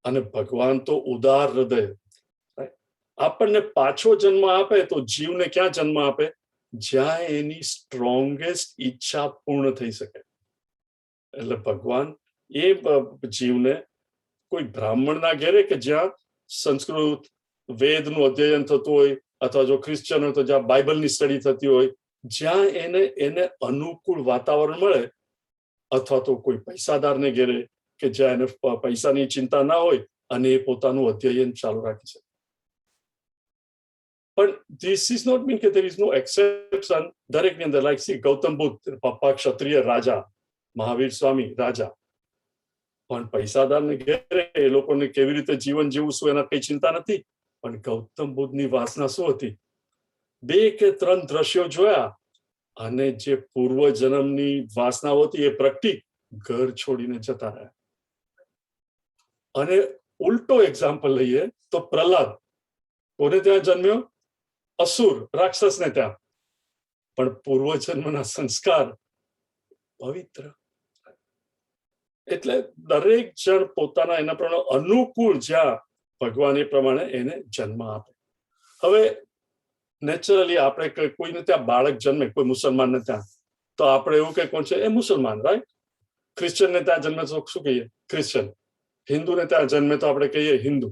અને ભગવાન તો ઉદાર હૃદય, આપણને પાછો જન્મ આપે તો જીવને ક્યાં જન્મ આપે? જ્યાં એની સ્ટ્રોંગેસ્ટ ઈચ્છા પૂર્ણ થઈ શકે. એટલે ભગવાન એ જીવને કોઈ બ્રાહ્મણના ઘેરે કે જ્યાં સંસ્કૃત વેદનું અધ્યયન થતું હોય, અથવા જો ક્રિશ્ચન હોય તો જ્યાં બાઇબલની સ્ટડી થતી હોય, જ્યાં એને અનુકૂળ વાતાવરણ મળે, અથવા તો કોઈ પૈસાદારને ઘેરે કે જ્યાં એને પૈસાની ચિંતા ના હોય અને એ પોતાનું અધ્યયન ચાલુ રાખી શકે. પણ ધીસ ઇઝ નોટ મીન કે there is no exception. દરેકની અંદર લાઈક સી ગૌતમ બુદ્ધ, પપ્પા ક્ષત્રિય રાજા, મહાવીર સ્વામી રાજા, પણ પૈસાદારને ઘેરે એ લોકોને કેવી રીતે જીવન જીવવું શું એના કઈ ચિંતા નથી. પણ ગૌતમ બુદ્ધની વાસના શું હતી? 2 કે 3 દ્રશ્યો જોયા અને જે પૂર્વ જન્મની વાસનાઓ હતી એ પ્રગટી, ઘર છોડીને જતા રહ્યા. અને ઉલટો એક્ઝામ્પલ લઈએ તો પ્રહલાદ કોને ત્યાં જન્મ્યો? અસુર, રાક્ષસને ત્યાં. પણ પૂર્વ જન્મના સંસ્કાર પવિત્ર. એટલે દરેક જણ પોતાના એના પ્રમાણે અનુકૂળ જ્યાં ભગવાન એ પ્રમાણે એને જન્મ આપે. હવે નેચરલી આપણે કોઈને ત્યાં બાળક જન્મે, કોઈ મુસલમાનને ત્યાં, તો આપણે એવું કે કોણ છે એ મુસલમાન, રાઈટ? ક્રિશ્ચનને ત્યાં જન્મે તો શું કહીએ? ક્રિશ્ચન. હિન્દુને ત્યાં જન્મે તો આપણે કહીએ હિન્દુ.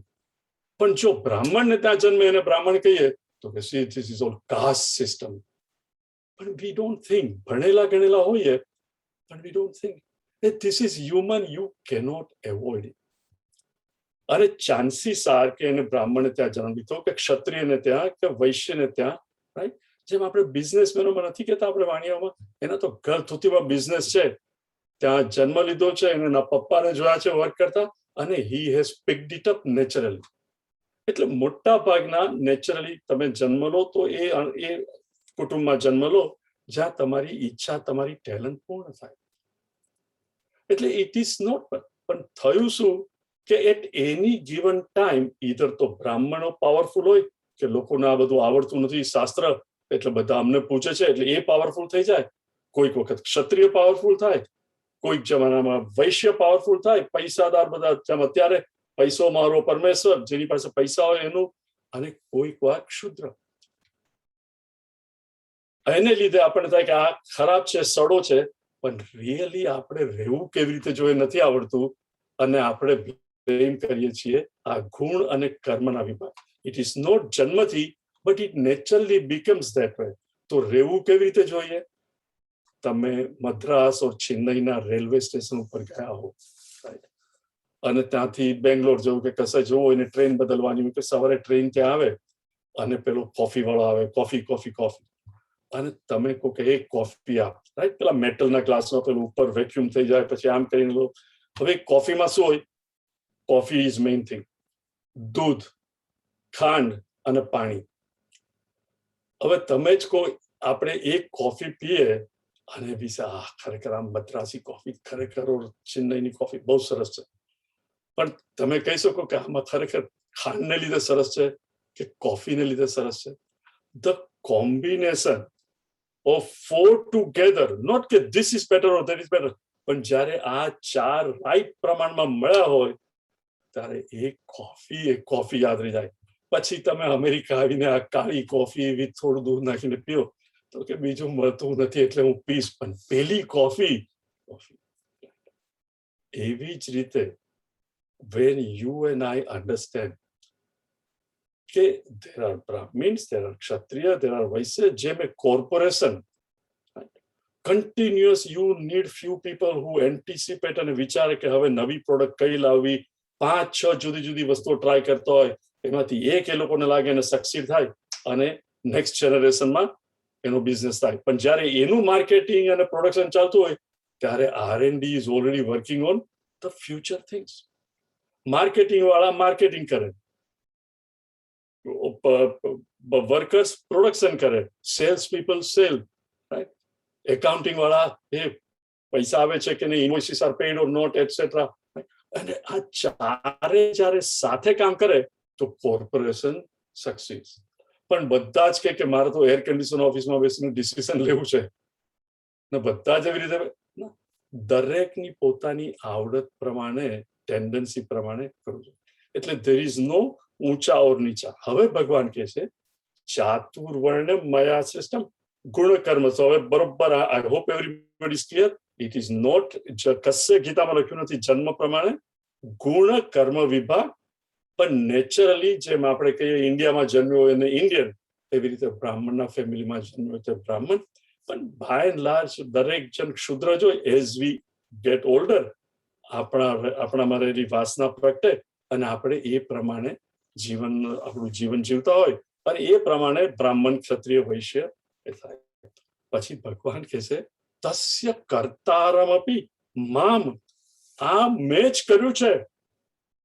પણ જો બ્રાહ્મણને ત્યાં જન્મે એને બ્રાહ્મણ કહીએ તો કે see this is all caste system. પણ વી ડોન્ટ થિંક, ભણેલા ગણેલા હોઈએ પણ we don't think this is human, you cannot avoid it. અરે ચાન્સીસ આર કે એને બ્રાહ્મણને ત્યાં જન્મ લીધો, કે ક્ષત્રિયને ત્યાં, કે વૈશ્યને ત્યાં, રાઈટ? જેમ આપણે બિઝનેસમેનોમાં નથી કહેતા આપણે વાણિયામાં, એના તો ઘર થૂતીમાં બિઝનેસ છે, ત્યાં જન્મ લીધો છે, એના પપ્પાને જોયા છે વર્ક કરતા, અને he has picked it up naturally. એટલે મોટા ભાગના નેચરલી તમે જન્મ લો તો એ કુટુંબમાં જન્મ લો જ્યાં તમારી ઈચ્છા, તમારી ટેલેન્ટ પૂર્ણ થાય. એટલે ઇટ ઇઝ નોટ. પણ થયું શું કે at any given time either તો બ્રાહ્મણો પાવરફુલ હોય કે લોકોને આ બધું આવડતું નથી શાસ્ત્ર, એટલે બધા અમને પૂછે છે એટલે એ પાવરફુલ થઈ જાય. કોઈક વખત ક્ષત્રિય પાવરફુલ થાય, કોઈક જમાનામાં વૈશ્ય પાવરફુલ થાય, પૈસાદાર બધા, જેમ અત્યારે પૈસો મારો પરમેશ્વર, જેની પાસે પૈસા હોય એનું, અને કોઈક વાર ક્ષુદ્ર. એને લીધે આપણને થાય કે આ ખરાબ છે, સડો છે, પણ રિયલી આપણે રહેવું કેવી રીતે જોઈએ નથી આવડતું, અને આપણે બ્લેમ કરીએ છીએ આ ગુણ અને કર્મના વિભાગ. ઇટ ઇઝ નોટ જન્મથી, but it naturally becomes that way. તો રહેવું કેવી રીતે જોઈએ? તમે મદ્રાસ ઓર ચેન્નઈના રેલવે સ્ટેશન ઉપર ગયા હો, અને ત્યાંથી બેંગ્લોર જવું કે કશે જવું હોય ને ટ્રેન બદલવાની હોય, કે સવારે ટ્રેન ત્યાં આવે અને પેલો કોફી વાળો આવે, કોફી કોફી કોફી. અને તમે કહો કે એક કોફી આપ, રાઈટ, પેલા મેટલના ગ્લાસમાં પેલું ઉપર વેક્યુમ થઈ જાય, પછી આમ કરીને લો. હવે કોફીમાં શું હોય? Coffee is main thing. દૂધ, ખાંડ અને પાણી. હવે તમે જ કહો આપણે એક કોફી પીએ અને વિશે ખરેખર આમ મદ્રાસી કોફી, ખરેખર ચેન્નઈની કોફી બહુ સરસ છે, પણ તમે કહી શકો કે આમાં ખરેખર ખાંડને લીધે સરસ છે કે કોફીને લીધે સરસ છે? The combination of four together, not કે this is better or that is better, પણ જ્યારે આ ચાર રાઈટ પ્રમાણમાં મળ્યા હોય ત્યારે એક કોફી યાદ રહી જાય. પછી તમે અમેરિકા આવીને આ કાળી કોફી વિથ થોડું દૂધ નાખીને પીઓ તો કે બીજું મળતું નથી એટલે હું પીશ, પણ પેલી કોફી. એવી જ રીતે when you and I understand કે there are Brahmins, there are Kshatriya, there are Vaisya, જેમ એ corporation, continuous, you need few people who anticipate અને વિચારે કે હવે નવી પ્રોડક્ટ કઈ લાવવી, 5-6 જુદી જુદી વસ્તુઓ ટ્રાય કરતો હોય, એમાંથી એક એ લોકોને લાગે અને સક્સીડ થાય અને નેક્સ્ટ જનરેશનમાં એનો બિઝનેસ થાય. પણ જ્યારે એનું માર્કેટિંગ અને પ્રોડક્શન ચાલતું હોય ત્યારે R&D is already working on the future things. Marketing વાળા માર્કેટિંગ કરે, વર્કર્સ પ્રોડક્શન કરે, sales people sale, right, accounting વાળા એ પૈસા આવે છે કે નહીં, invoices are paid or not, etcetera. અને આ ચારે જ્યારે સાથે કામ કરે તો કોર્પોરેશન સક્સીડ. પણ બધા જ કે મારે તો એર કન્ડિશન ઓફિસમાં બેસીને ડિસિઝન લેવું છે ને બધા જ એવી રીતે, દરેકની પોતાની આવડત પ્રમાણે, ટેન્ડન્સી પ્રમાણે કરવું છે. એટલે ધેર ઇઝ નો ઊંચા ઓર નીચા. હવે ભગવાન કહે છે ચાતુર્વર્ણ મયા સિસ્ટમ ગુણ કર્મ. હવે બરોબર, I hope everybody is clear. It is not, કશે ગીતામાં લખ્યું નથી જન્મ પ્રમાણે ગુણ કર્મ વિભાગ, પણ નેચરલી જેમ આપણે કહીએ ઇન્ડિયામાં જન્મ્યો હોય અને ઇન્ડિયન, એવી રીતે બ્રાહ્મણના ફેમિલીમાં જન્મ્યો તો બ્રાહ્મણ. પણ બાય એન્ડ લાર્જ દરેક જણ ક્ષુદ્ર જ હોય. એઝ વી ગેટ ઓલ્ડર આપણામાં રહેલી વાસના પ્રગટે અને આપણે એ પ્રમાણે આપણું જીવન જીવતા હોય અને એ પ્રમાણે બ્રાહ્મણ, ક્ષત્રિય, વૈશ્ય એ થાય. પછી ભગવાન કહે છે તસ્ય કર્તારમપી મામ, આ મેં જ કર્યું છે,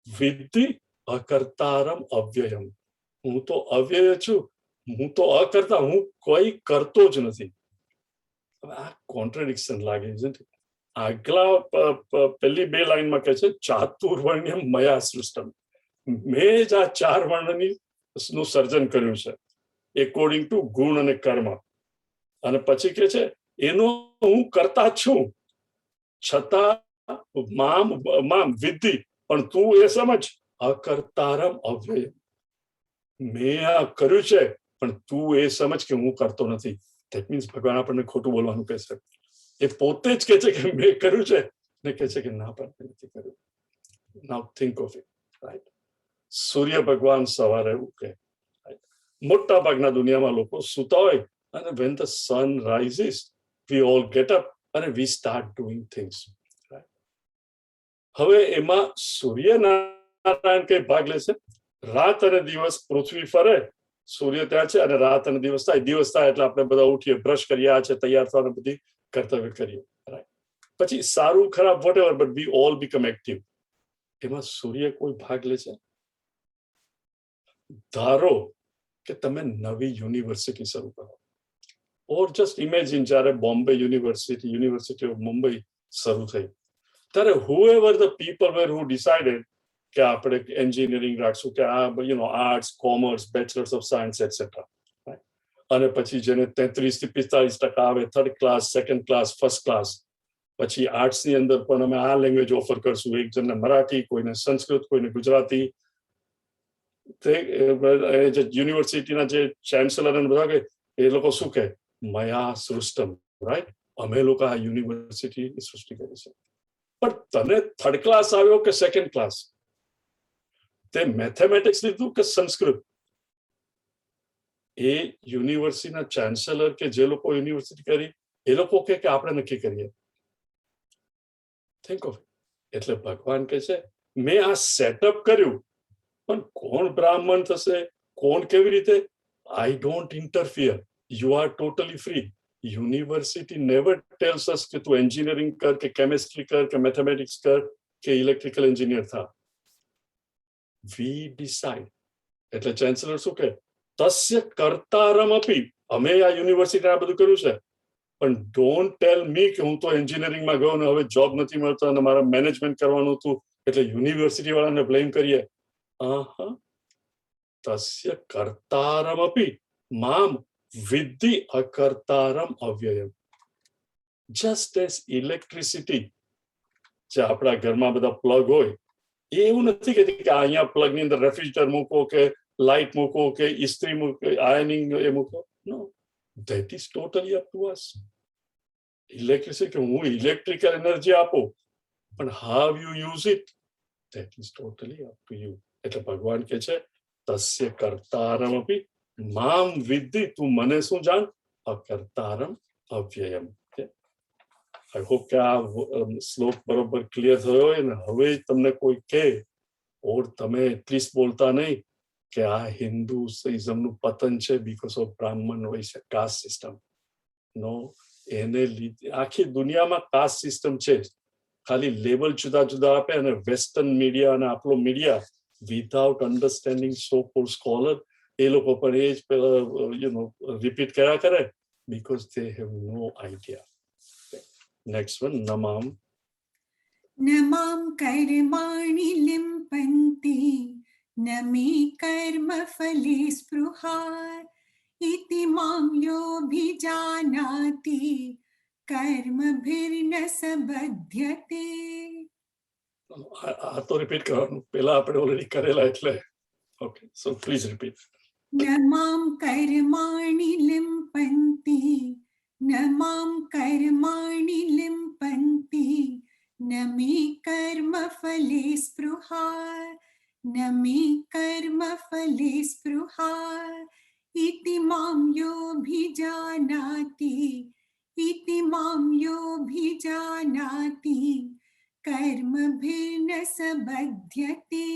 વિદ્ધિ અકર્તારમ અવ્યયમ. હું તો અવ્યય છું, હું તો અકર્તા, હું કોઈ કરતો જ નથી. હવે આ કોન્ટ્રાડિક્શન લાગે છે. આગલા પહેલી 2 લાઈનમાં કહે છે ચાતુર્વર્ણ્યમ મયા સૃષ્ટમ, મેં જ આ 4 વર્ણની નું સર્જન કર્યું છે એકોર્ડિંગ ટુ ગુણ અને કર્મ. અને પછી કે છે એનો હું કરતા છું, છતાં મામ વિદ્ધિ, પણ તું એ સમજ અકર્તારમ અવ્યય, મેં આ કર્યું છે પણ તું એ સમજ કે હું કરતો નથી. ધેટ મીન્સ ભગવાન આપણને ખોટું બોલવાનું કહે છે. એ પોતે જ કહે છે કે મેં કર્યું છે ને કહે છે કે ના, પણ નથી કર્યું. નાઉ થિંક ઓફ ઇટ, રાઈટ. સૂર્ય ભગવાન સવારે ઉગે, મોટા ભાગના દુનિયામાં લોકો સૂતા હોય અને when the sun rises we all get up and we start doing things, right? હવે એમાં સૂર્યનારાયણ કઈ ભાગ લે છે? રાત અને દિવસ પૃથ્વી ફરે, સૂર્ય ત્યાં છે અને રાત અને દિવસ થાય. દિવસ થાય એટલે આપણે બધા ઉઠીએ, બ્રશ કરીએ, આ છે, તૈયાર થવાના બધી કર્તવ્ય કરીએ, રાઈટ. પછી સારું ખરાબ whatever but we all become active. એમાં સૂર્ય કોઈ ભાગ લે છે? ધારો કે તમે નવી યુનિવર્સિટી શરૂ કરો, ઓર જસ્ટ ઇમેજિન જ્યારે બોમ્બે યુનિવર્સિટી ઓફ મુંબઈ શરૂ થઈ ત્યારે whoever the people were who decided કે આપણે એન્જિનિયરિંગ રાખશું, કે આ arts, commerce, bachelors of science etcetera, અને પછી જેને 33 થી 45% આવે, 3rd class, 2nd class, 1st class. પછી આર્ટ્સની અંદર પણ અમે આ લેંગ્વેજ ઓફર કરશું, એક જણને મરાઠી, કોઈને સંસ્કૃત, કોઈને ગુજરાતી. યુનિવર્સિટીના જે ચાન્સેલર બધા કે એ લોકો શું કહે, મયા સૃષ્ટમ, રાઈટ, અમે લોકો આ યુનિવર્સિટીની સૃષ્ટિ કરી છે. પણ તને 3rd ક્લાસ આવ્યો કે 2nd ક્લાસ, તે મેથેમેટિક્સ લીધું કે સંસ્કૃત, એ યુનિવર્સિટીના ચાન્સેલર કે જે લોકો યુનિવર્સિટી કરી એ લોકો કે આપણે નક્કી કરીએ. Think of. એટલે ભગવાન કહે છે મેં આ સેટઅપ કર્યું, પણ કોણ બ્રાહ્મણ થશે, કોણ કેવી રીતે, I don't interfere. you are totally free. University never tells us કે તું engineering કર કે chemistry કર કે mathematics કર કે electrical engineer થા. We decide. એટલે chancellor શું કહે, તસ્ય કર્તારમપી, અમે આ યુનિવર્સિટી આ બધું કર્યું છે, પણ ડોન્ટ ટેલ મી કે હું તો એન્જિનિયરિંગમાં ગયો ને હવે જોબ નથી મળતો અને મારા મેનેજમેન્ટ કરવાનું હતું એટલે યુનિવર્સિટી વાળાને બ્લેમ કરીએ. તસ્ય કર્તારમપી મામ વિદ્ધિ અકર્તારમ અવ્યયમ. જસ્ટ એઝ ઇલેક્ટ્રિસિટી, જે આપણા ઘરમાં બધા પ્લગ હોય, એ એવું નથી કહેતી કે અહીંયા પ્લગની અંદર રેફ્રિજરેટર મૂકો કે લાઇટ મૂકો કે ઇસ્ત્રી મૂકો, આયર્નિંગ એ મૂકો. નો, that is totally up to us. Electricity, હું ઇલેક્ટ્રિકલ એનર્જી આપો, પણ how you use it, that is totally up to you. એટલે ભગવાન કહે છે તસ્ય કર્તારમપી મામ વિદ્ધિ, તું મને શું જાણ, અકર્તારમ અવ્યયમ. આઈ હોપ કે આ શ્લોક બરોબર ક્લિયર થયો હોય ને હવે તમને કોઈ કહે ઓર તમે એટલીસ્ટ બોલતા નહીં કે આ હિન્દુઇઝમનું પતન છે બીકોઝ ઓફ બ્રાહ્મણ હોય છે, કાસ્ટ સિસ્ટમ. નો, એને લીધે આખી દુનિયામાં કાસ્ટ સિસ્ટમ છે, ખાલી લેબલ જુદા જુદા આપે અને વેસ્ટર્ન મીડિયા અને આપણો media without understanding so called scholar એ લોકો પણ એ જ રિપીટ કર્યા કરે because they have no idea. Next one, નમામ. નમામ કર્માણિ લિમ્પન્તિ ન મે કર્મ ફલે સ્પૃહા ઇતિ મામ યોऽભિજાનાતિ કર્મભિર્ન સબધ્યતે. આ તો રિપીટ કરવાનું, પેલા આપણે ઓલરેડી કરેલા એટલે. Okay, so please repeat. નમામ કર્માણિ લિમ્પન્તિ ન મામ કર્માણિ લિમ્પન્તિ ન મે કર્મ ફલે સ્પૃહા ન મે કર્મ ફલે સ્પૃહા ઇતિ મામ યોऽભિજાનાતિ કર્મભિર્ન સબધ્યતે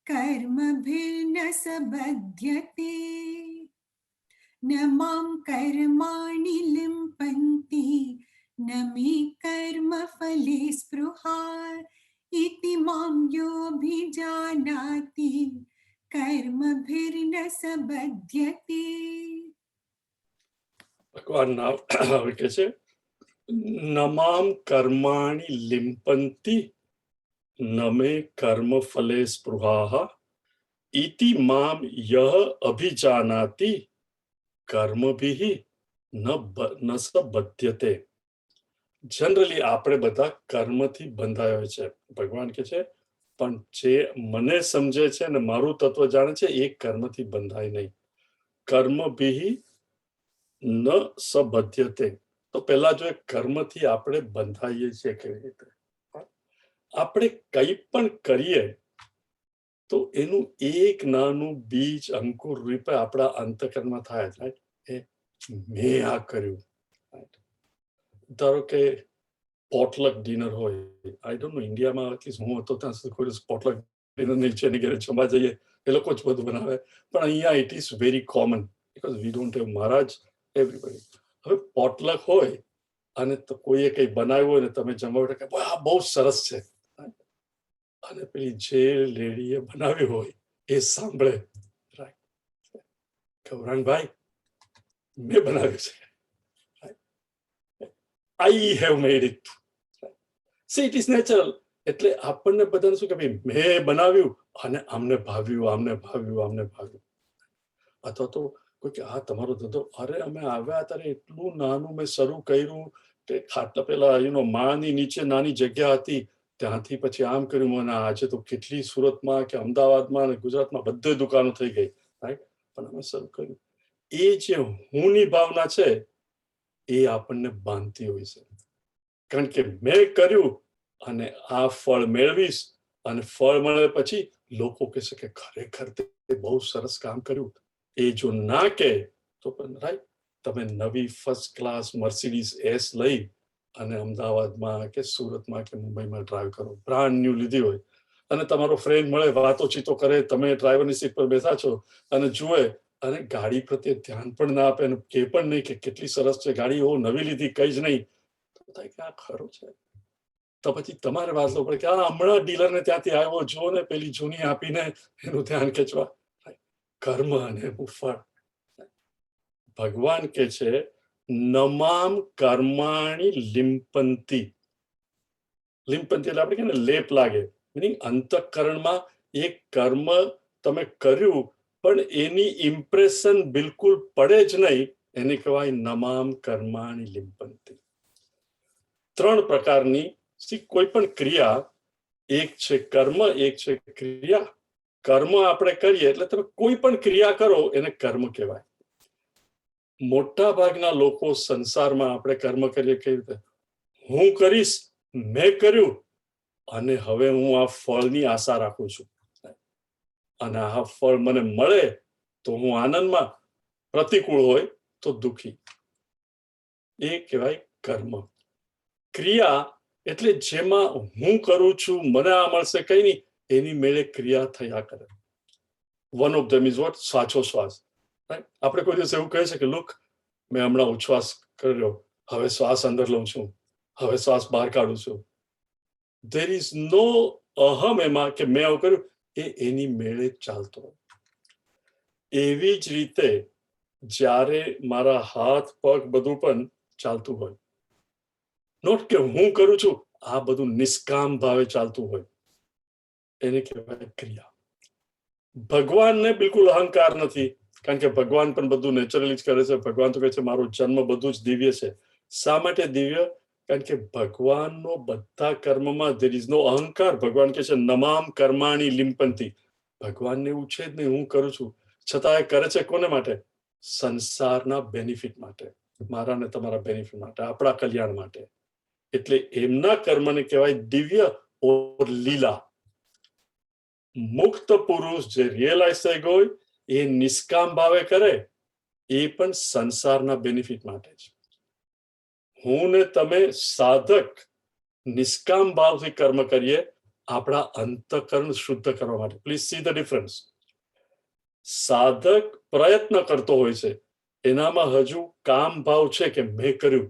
કર્મભિર્ન સબધ્યતે. ન મામ કર્માણિ લિમ્પન્તિ ન મે કર્મ ફલે સ્પૃહા ઇતિ મામ યોऽભિજાનાતિ કર્મભિર્ન સબધ્યતે. ભગવાન હવે કે છે નમામ કર્માણિ લિમ્પન્તિ ન મે કર્મ ફલે સ્પૃહા ઇતિ મામ યહ અભિજાનાતિ કર્મભિઃ ન સ બધ્યતે. જનરલી આપણે બધા કર્મથી બંધાયા હોય છે. ભગવાન કે છે પણ જે મને સમજે છે ને મારું તત્વ જાણે છે એ કર્મથી બંધાય નહીં. કર્મભિઃ ન સ બધ્યતે. તો પહેલા જો કર્મથી આપણે બંધાઈએ છીએ કેવી રીતે, આપણે કંઈ પણ કરીએ તો એનું એક નાનું બીજ અંકુર રૂપે આપણા અંતકરણમાં થાય. રાઈટ, એ મેં આ કર્યું. ધારો કે પોટલક ડિનર હોય, આઈ ડોન્ટ નો ઇન્ડિયામાં એટલીસ્ટ હું હતો ત્યાં સુધી કોઈ પોટલક ડિનર નીચેની ઘરે જમવા જઈએ એ લોકો જ બધું બનાવે, પણ અહીંયા it is very common because we don't have Maharaj everybody. હવે પોટલક હોય અને તો કોઈએ કંઈ બનાવ્યું હોય ને તમે જમવા કે આ બહુ સરસ છે, અને પેલી જે લેડીએ બનાવ્યું હોય એ સાંભળે, રાઈટ, ગૌરાંગભાઈ મેં બનાવ્યું છે, I have made it. C it is natural. એટલે આપણને બધાને શું કે ભાઈ મેં બનાવ્યું અને આમને ભાવ્યું, આમને ભાવ્યું, આમને ભાવ્યું. અથવા તો કોઈ કે આ તમારો ધંધો, અરે અમે આવ્યા ત્યારે એટલું નાનું મેં શરૂ કર્યું કે ખાટલા પેલા માની નીચે નાની જગ્યા હતી ત્યાંથી પછી આમ કર્યું અને આજે તો કેટલી સુરતમાં કે અમદાવાદમાં અને ગુજરાતમાં બધે દુકાનો થઈ ગઈ, રાઈટ, પણ અમે શરૂ કર્યું. એ જે હુંની ભાવના છે એ આપણને બાંધતી હોય છે, કારણ કે મેં કર્યું અને આ ફળ મેળવીશ, અને ફળ મળે પછી લોકો કહેશે કે ખરેખર તે બહુ સરસ કામ કર્યું. એ જો ના કે તો પણ રાઈટ, તમે નવી ફર્સ્ટ ક્લાસ મર્સિડીઝ એસ લઈ અને અમદાવાદમાં કે સુરતમાં કે મુંબઈમાં ડ્રાઈવ કરો, બ્રાન્ડ ન્યુ લીધી હોય, અને તમારો ફ્રેન્ડ મળે, વાતો ચીતો કરે, તમે ડ્રાઈવરની સીટ પર બેઠા છો અને જુએ અને ગાડી પ્રત્યે ધ્યાન પણ ના આપે અને કે પણ નહીં કે કેટલી સરસ છે ગાડી, ઓ નવી લીધી, કઈ જ નહીં, તો થાય કે આ ખરું છે. તો પછી તમારે વાંચવું પડે કે આ હમણાં ડીલરને ત્યાંથી આવ્યો, જો ને પેલી જૂની આપીને એનું ધ્યાન ખેંચવા. કર્મ અને ફળ. ભગવાન કે છે નમામ કર્માણી લિંપંતી. લિંપંતી એટલે આપણે કે લેપ લાગે, મીનિંગ અંતઃકરણમાં એક કર્મ તમે કર્યું પણ એની ઇમ્પ્રેશન બિલકુલ પડે જ નહીં, એને કહેવાય નમામ કર્માણી લિંપંતી. 3 પ્રકારની કોઈ પણ ક્રિયા, એક છે કર્મ, એક છે ક્રિયા. કર્મ આપણે કરીએ એટલે તમે કોઈ પણ ક્રિયા કરો એને કર્મ કહેવાય. મોટા ભાગના લોકો સંસારમાં આપણે કર્મ કરીએ કેવી રીતે, હું કરીશ, મેં કર્યું અને હવે હું આ ફળની આશા રાખું છું અને આ ફળ મને મળે તો હું આનંદમાં, પ્રતિકૂળ હોય તો દુઃખી. એ કહેવાય કર્મ. ક્રિયા એટલે જેમાં હું કરું છું, મને આ મળશે કઈ નહીં, એની મેળે ક્રિયા થયા કરે. One of them is what? સાચો શ્વાસ. આપણે કોઈ દિવસ એવું કહે છે કે લુક, મેં હમણાં ઉચ્છ્વાસ કર્યો, હવે શ્વાસ અંદર લઉં છું, હવે શ્વાસ બહાર કાઢું છું. there is no અહમ એમાં કે મેં આવું કર્યું, એ એની મેળે ચાલતો. એવી જ રીતે જ્યારે મારા હાથ પગ બધું પણ ચાલતું હોય, નોટ કે હું કરું છું, આ બધું નિષ્કામ ભાવે ચાલતું હોય, એને કહેવાય ક્રિયા. ભગવાનને બિલકુલ અહંકાર નથી, કારણ કે ભગવાન પણ બધું નેચરલી જ કરે છે. ભગવાન તો કહે છે મારું જન્મ બધું જ દિવ્ય છે. શા માટે દિવ્ય? કારણ કે ભગવાનનો બધા કર્મમાં there is no અહંકાર. ભગવાન કહે છે નમામ કર્માણી લિંપંતી. ભગવાનને એવું છે જ નહીં, હું કરું છું, છતાં એ કરે છે કોને માટે? સંસારના બેનિફિટ માટે, મારા ને તમારા બેનિફિટ માટે, આપણા કલ્યાણ માટે. એટલે એમના કર્મને કહેવાય દિવ્ય ઓર લીલા. મુક્ત પુરુષ જે રિયલાઇઝ થઈ ગયો એ નિષ્કામ ભાવે કરે, એ પણ સંસારના બેનિફિટ માટે જ. હું ને તમે સાધક નિષ્કામ ભાવથી કર્મ કરીએ આપણા અંતઃકરણ શુદ્ધ કરવા માટે. Please C the difference. સાધક પ્રયત્ન કરતો હોય છે, એનામાં હજુ કામ ભાવ છે કે મેં કર્યું,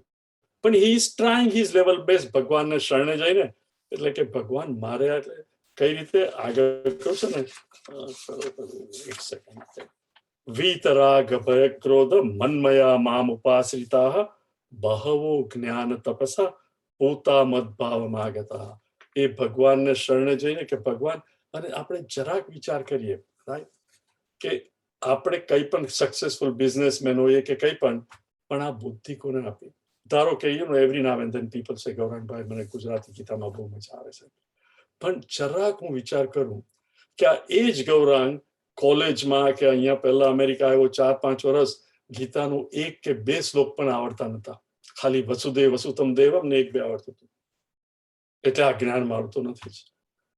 પણ he is trying his level best ભગવાનને શરણે જઈને, એટલે કે ભગવાન મારે એટલે કઈ રીતે આગળ કહું છે ને, એક સેકન્ડ. વીતરાગ ભય ક્રોધ મન્મયા મામ ઉપાશ્રિતા બહવો જ્ઞાન તપસા પોતા મદભાવ માગતા. એ ભગવાનને શરણે જઈને કે ભગવાન, અને આપણે જરાક વિચાર કરીએ રાઈટ, કે આપણે કઈ પણ સક્સેસફુલ બિઝનેસમેન હોઈએ કે કઈ પણ આ બુદ્ધિ કોને આપી? ધારો કે every now and then people સે ગૌરંગભાઈ મને ગુજરાતી ગીતામાં બહુ મજા આવે છે, પણ જરાક હું વિચાર કરું કે આ એ જ ગૌરાંગ કોલેજમાં કે અહીંયા પહેલા અમેરિકા આવ્યો 4-5 વર્ષ, ગીતાનું 1 કે 2 શ્લોક પણ આવડતા નતા, ખાલી વસુદેવ વસુતમ દેવમ ને 1-2 આવડતું હતું. એટલે આ જ્ઞાન મારું તો નથી જ.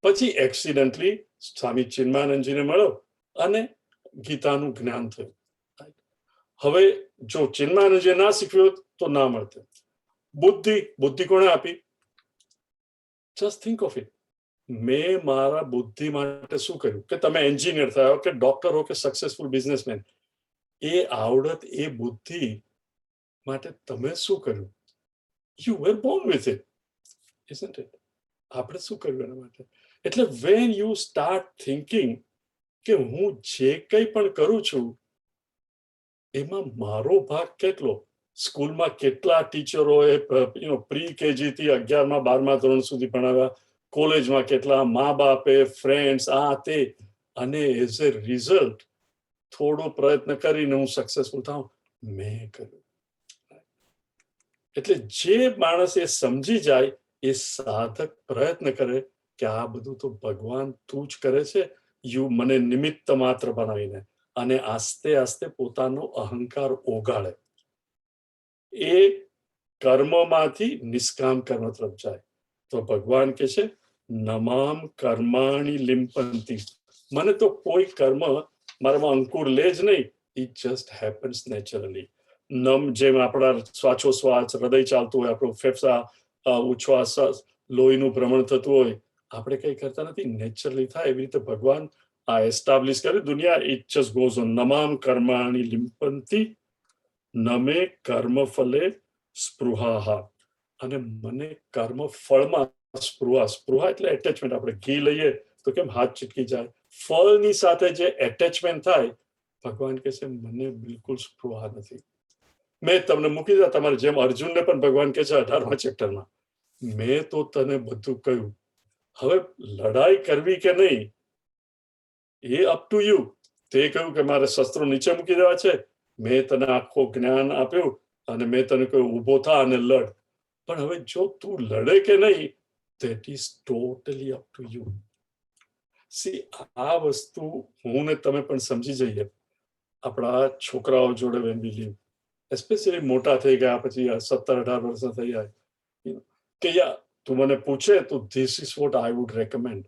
પછી એક્સિડન્ટલી સ્વામી ચિન્મયાનંદજીને મળ્યો અને ગીતાનું જ્ઞાન થયું. હવે જો ચિન્મયાનંદજીએ ના શીખ્યું તો ના મળતે. બુદ્ધિ કોણે આપી? Just think of it. મેં મારા બુદ્ધિ માટે શું કર્યું? કે તમે એન્જિનિયર થયો કે ડોક્ટર હો કે સક્સેસફુલ બિઝનેસમેન, એ આવડત એ બુદ્ધિ માટે તમે શું કર્યું? You were Born with it, isn't it? આપણે શું કર્યું એના માટે? એટલે when you start thinking કે હું જે કંઈ પણ કરું છું એમાં મારો ભાગ કેટલો? સ્કૂલમાં કેટલા ટીચરોએ પ્રી કેજી થી 11મા 12મા ધોરણ સુધી ભણાવ્યા, કોલેજમાં કેટલા, મા બાપે, ફ્રેન્ડ્સ, આ તે, અને એઝ એ રિઝલ્ટ થોડો પ્રયત્ન કરીને હું સક્સેસફુલ થાઉં, મેં કર્યું. એટલે જે માણસ એ સમજી જાય, એ સાધક પ્રયત્ન કરે કે આ બધું તો ભગવાન તું જ કરે છે, મને નિમિત્ત માત્ર બનાવીને, અને આસ્તે આસ્તે પોતાનો અહંકાર ઓગાળે. એ કર્મમાંથી નિષ્કામ કર્મ તરફ જાય. તો ભગવાન કે છે નમામ કર્માણી લિંપંતી. મને તો કોઈ કર્મ મારામાં અંકુર લે જ નહીં, ઇટ જસ્ટ હેપન્સ નેચરલી. જેમ આપણા શ્વાસોશ્વાસ, હૃદય ચાલતું હોય, આપણું ફેફસા ઉચ્છ્વાસ, લોહીનું ભ્રમણ થતું હોય, આપણે કઈ કરતા નથી, નેચરલી થાય. એવી રીતે ભગવાન આ એસ્ટાબ્લિશ કરી દુનિયા. It just goes on. નમામ કર્માણિ લિંપંતિ નમે કર્મ ફલે સ્પૃહા. અને મને કર્મ ફળમાં સ્પૃહા એટલે એટેચમેન્ટ. આપણે ઘી લઈએ તો કેમ હાથ ચીટકી જાય, ફળની સાથે જે એટેચમેન્ટ થાય, ભગવાન કહે છે મને બિલકુલ સ્પૃહા નથી. મેં તમને મૂકી દીધા, તમારે જેમ અર્જુનને પણ ભગવાન કહે છે 18મા ચેપ્ટરમાં, મેં તો તને બધું કહ્યું, હવે લડાઈ કરવી કે નહીં એ અપ ટુ યુ. તે કહ્યું કે મારે શસ્ત્રો નીચે મૂકી દેવા છે, મેં તને આખો જ્ઞાન આપ્યું અને મેં તને કહ્યું ઊભો થા અને લડ. પણ હવે જો તું લડે કે નહીં, that is totally up to you. C આ વસ્તુ હું ને તમે પણ સમજી જઈએ આપણા છોકરાઓ જોડે when we live, એસ્પેશિયલી મોટા થઈ ગયા પછી 17-18 વર્ષના થઈ જાય કે યા તું મને પૂછે તો this is what I would recommend,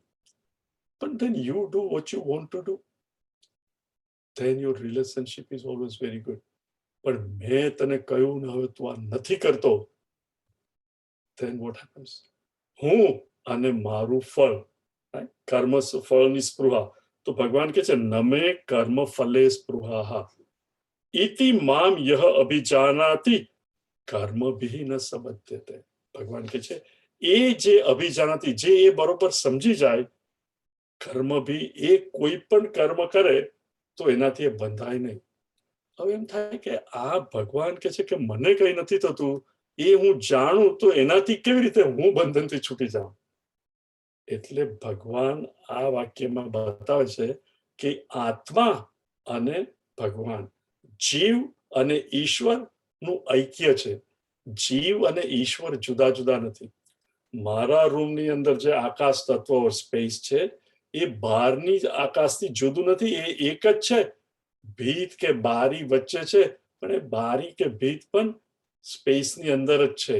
but then you do what you want to do, then your relationship is always very good. પણ મેં તને કહ્યું ને હવે તું આ નથી કરતો, then what happens? હું અને મારું ફળ, કર્મ ફળની સ્પૃહા. તો ભગવાન કહે છે નમે કર્મ ફલે સ્પૃહા ઇતિ મામ યહ અભિજાનાતિ કર્મભિ ન સબધ્યતે. ભગવાન કહે છે એ જે અભિજાનાતિ, જે એ બરોબર સમજી જાય, કર્મભિ, એ કોઈ પણ કર્મ કરે તો એનાથી એ બંધાય નહીં. હવે એમ થાય કે આ ભગવાન કહે છે કે મને કઈ નથી થતું, એ હું જાણું તો એનાથી કેવી રીતે હું બંધનથી છૂટી જાઉં. એટલે ભગવાન આ વાક્યમાં બતાવે છે કે આત્મા અને ભગવાન, જીવ અને ઈશ્વર નું ઐક્ય છે. જીવ અને ઈશ્વર જુદા જુદા નથી. મારા રૂમની અંદર જે આકાશ તત્વ સ્પેસ છે એ બહારની આકાશથી જુદું નથી, એ એક જ છે. ભીત કે બારી વચ્ચે છે, પણ એ બારી કે ભીત પણ સ્પેસની અંદર જ છે.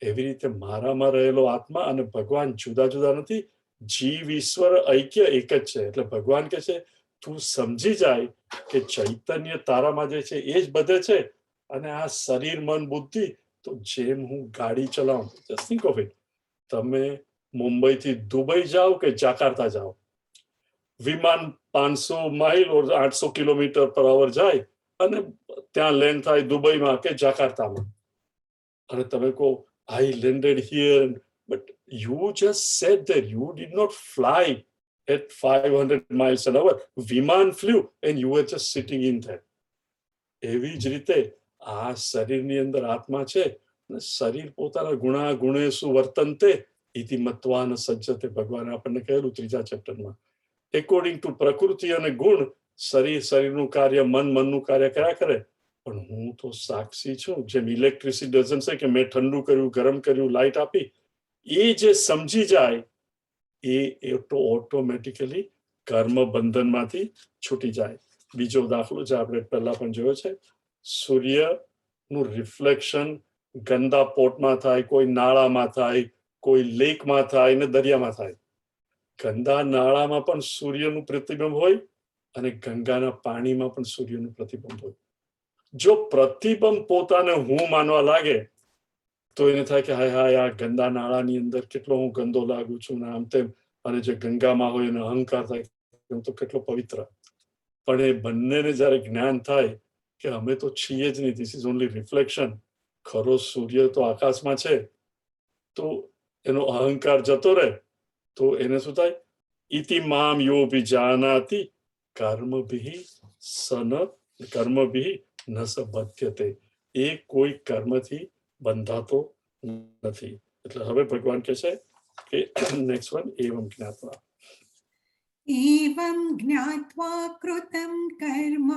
એવી રીતે મારામાં રહેલો આત્મા અને ભગવાન જુદા જુદા નથી. જીવ ઈશ્વર ઐક્ય એક જ છે. એટલે ભગવાન કહે છે તું સમજી જાય કે ચૈતન્ય તારામાં જે છે એ જ બધે છે, અને આ શરીર મન બુદ્ધિ, તો જેમ હું ગાડી ચલાવું, જસ્ટ થિંક ઓફ ઇટ, તમે મુંબઈથી દુબઈ જાઓ કે જાકાર્તા જાઓ, વિમાન 500 માઇલ ઓર 800 કિલોમીટર પર અવર જાય અને ત્યાં લેન્ડ થાય દુબઈમાં કે જાકાર્તામાં, અને તમે કહો I landed here, but you just said that you did not fly at 500 miles an hour. Viman flew and you were just sitting in there. એવી જ રીતે આ શરીરની અંદર આત્મા છે, શરીર પોતાના ગુણા ગુણેશુ વર્તન્તે ઇતિ મત્વાન સજ્જતે. ભગવાને આપણને કહેલું 3જા ચેપ્ટરમાં, એકોર્ડિંગ ટુ પ્રકૃતિ અને ગુણ શરીરનું કાર્ય, મનનું કાર્ય કર્યા કરે. પણ હું તો સાક્ષી છું. જેમ ઇલેક્ટ્રિસિટી ડઝન્ટ સે કે મેં ઠંડુ કર્યું, ગરમ કર્યું, લાઇટ આપી, એ જે સમજી જાય એ તો ઓટોમેટિકલી કર્મ બંધનમાંથી છૂટી જાય. બીજો દાખલો જે આપણે પહેલા પણ જોયો છે, સૂર્યનું રિફ્લેક્શન ગંદા પોટમાં થાય, કોઈ નાળામાં થાય, કોઈ લેકમાં થાય ને દરિયામાં થાય. ગંદા નાળામાં પણ સૂર્યનું પ્રતિબિંબ હોય અને ગંગાના પાણીમાં પણ સૂર્યનું પ્રતિબિંબ હોય. જો પ્રતિબિંબ પોતાને હું માનવા લાગે તો એને થાય કે હાય હાય, આ ગંદા નાળાની અંદર કેટલો હું ગંદો લાગુ છું ને આમ તેમ, અને જે ગંગામાં હોય એને અહંકાર થાય હું તો કેટલો પવિત્ર. પણ એ બંનેને જ્યારે જ્ઞાન થાય કે અમે તો છીએ જ નહીં, ધીસ ઇઝ ઓનલી રિફ્લેક્શન, ખરો સૂર્ય તો આકાશમાં છે, તો એનો અહંકાર જતો રહે. તો એને શું થાય? ઇતિ મામ યો વિજાનાતિ કર્મભિ સન કર્મભિ ન સબધ્યતે. એ કોઈ કર્મથી બંધાતો નથી. એટલે હવે ભગવાન કહે છે કે નેક્સ્ટ વન, એવમ જ્ઞાત્વા. एवं ज्ञात्वा कृतं कर्म,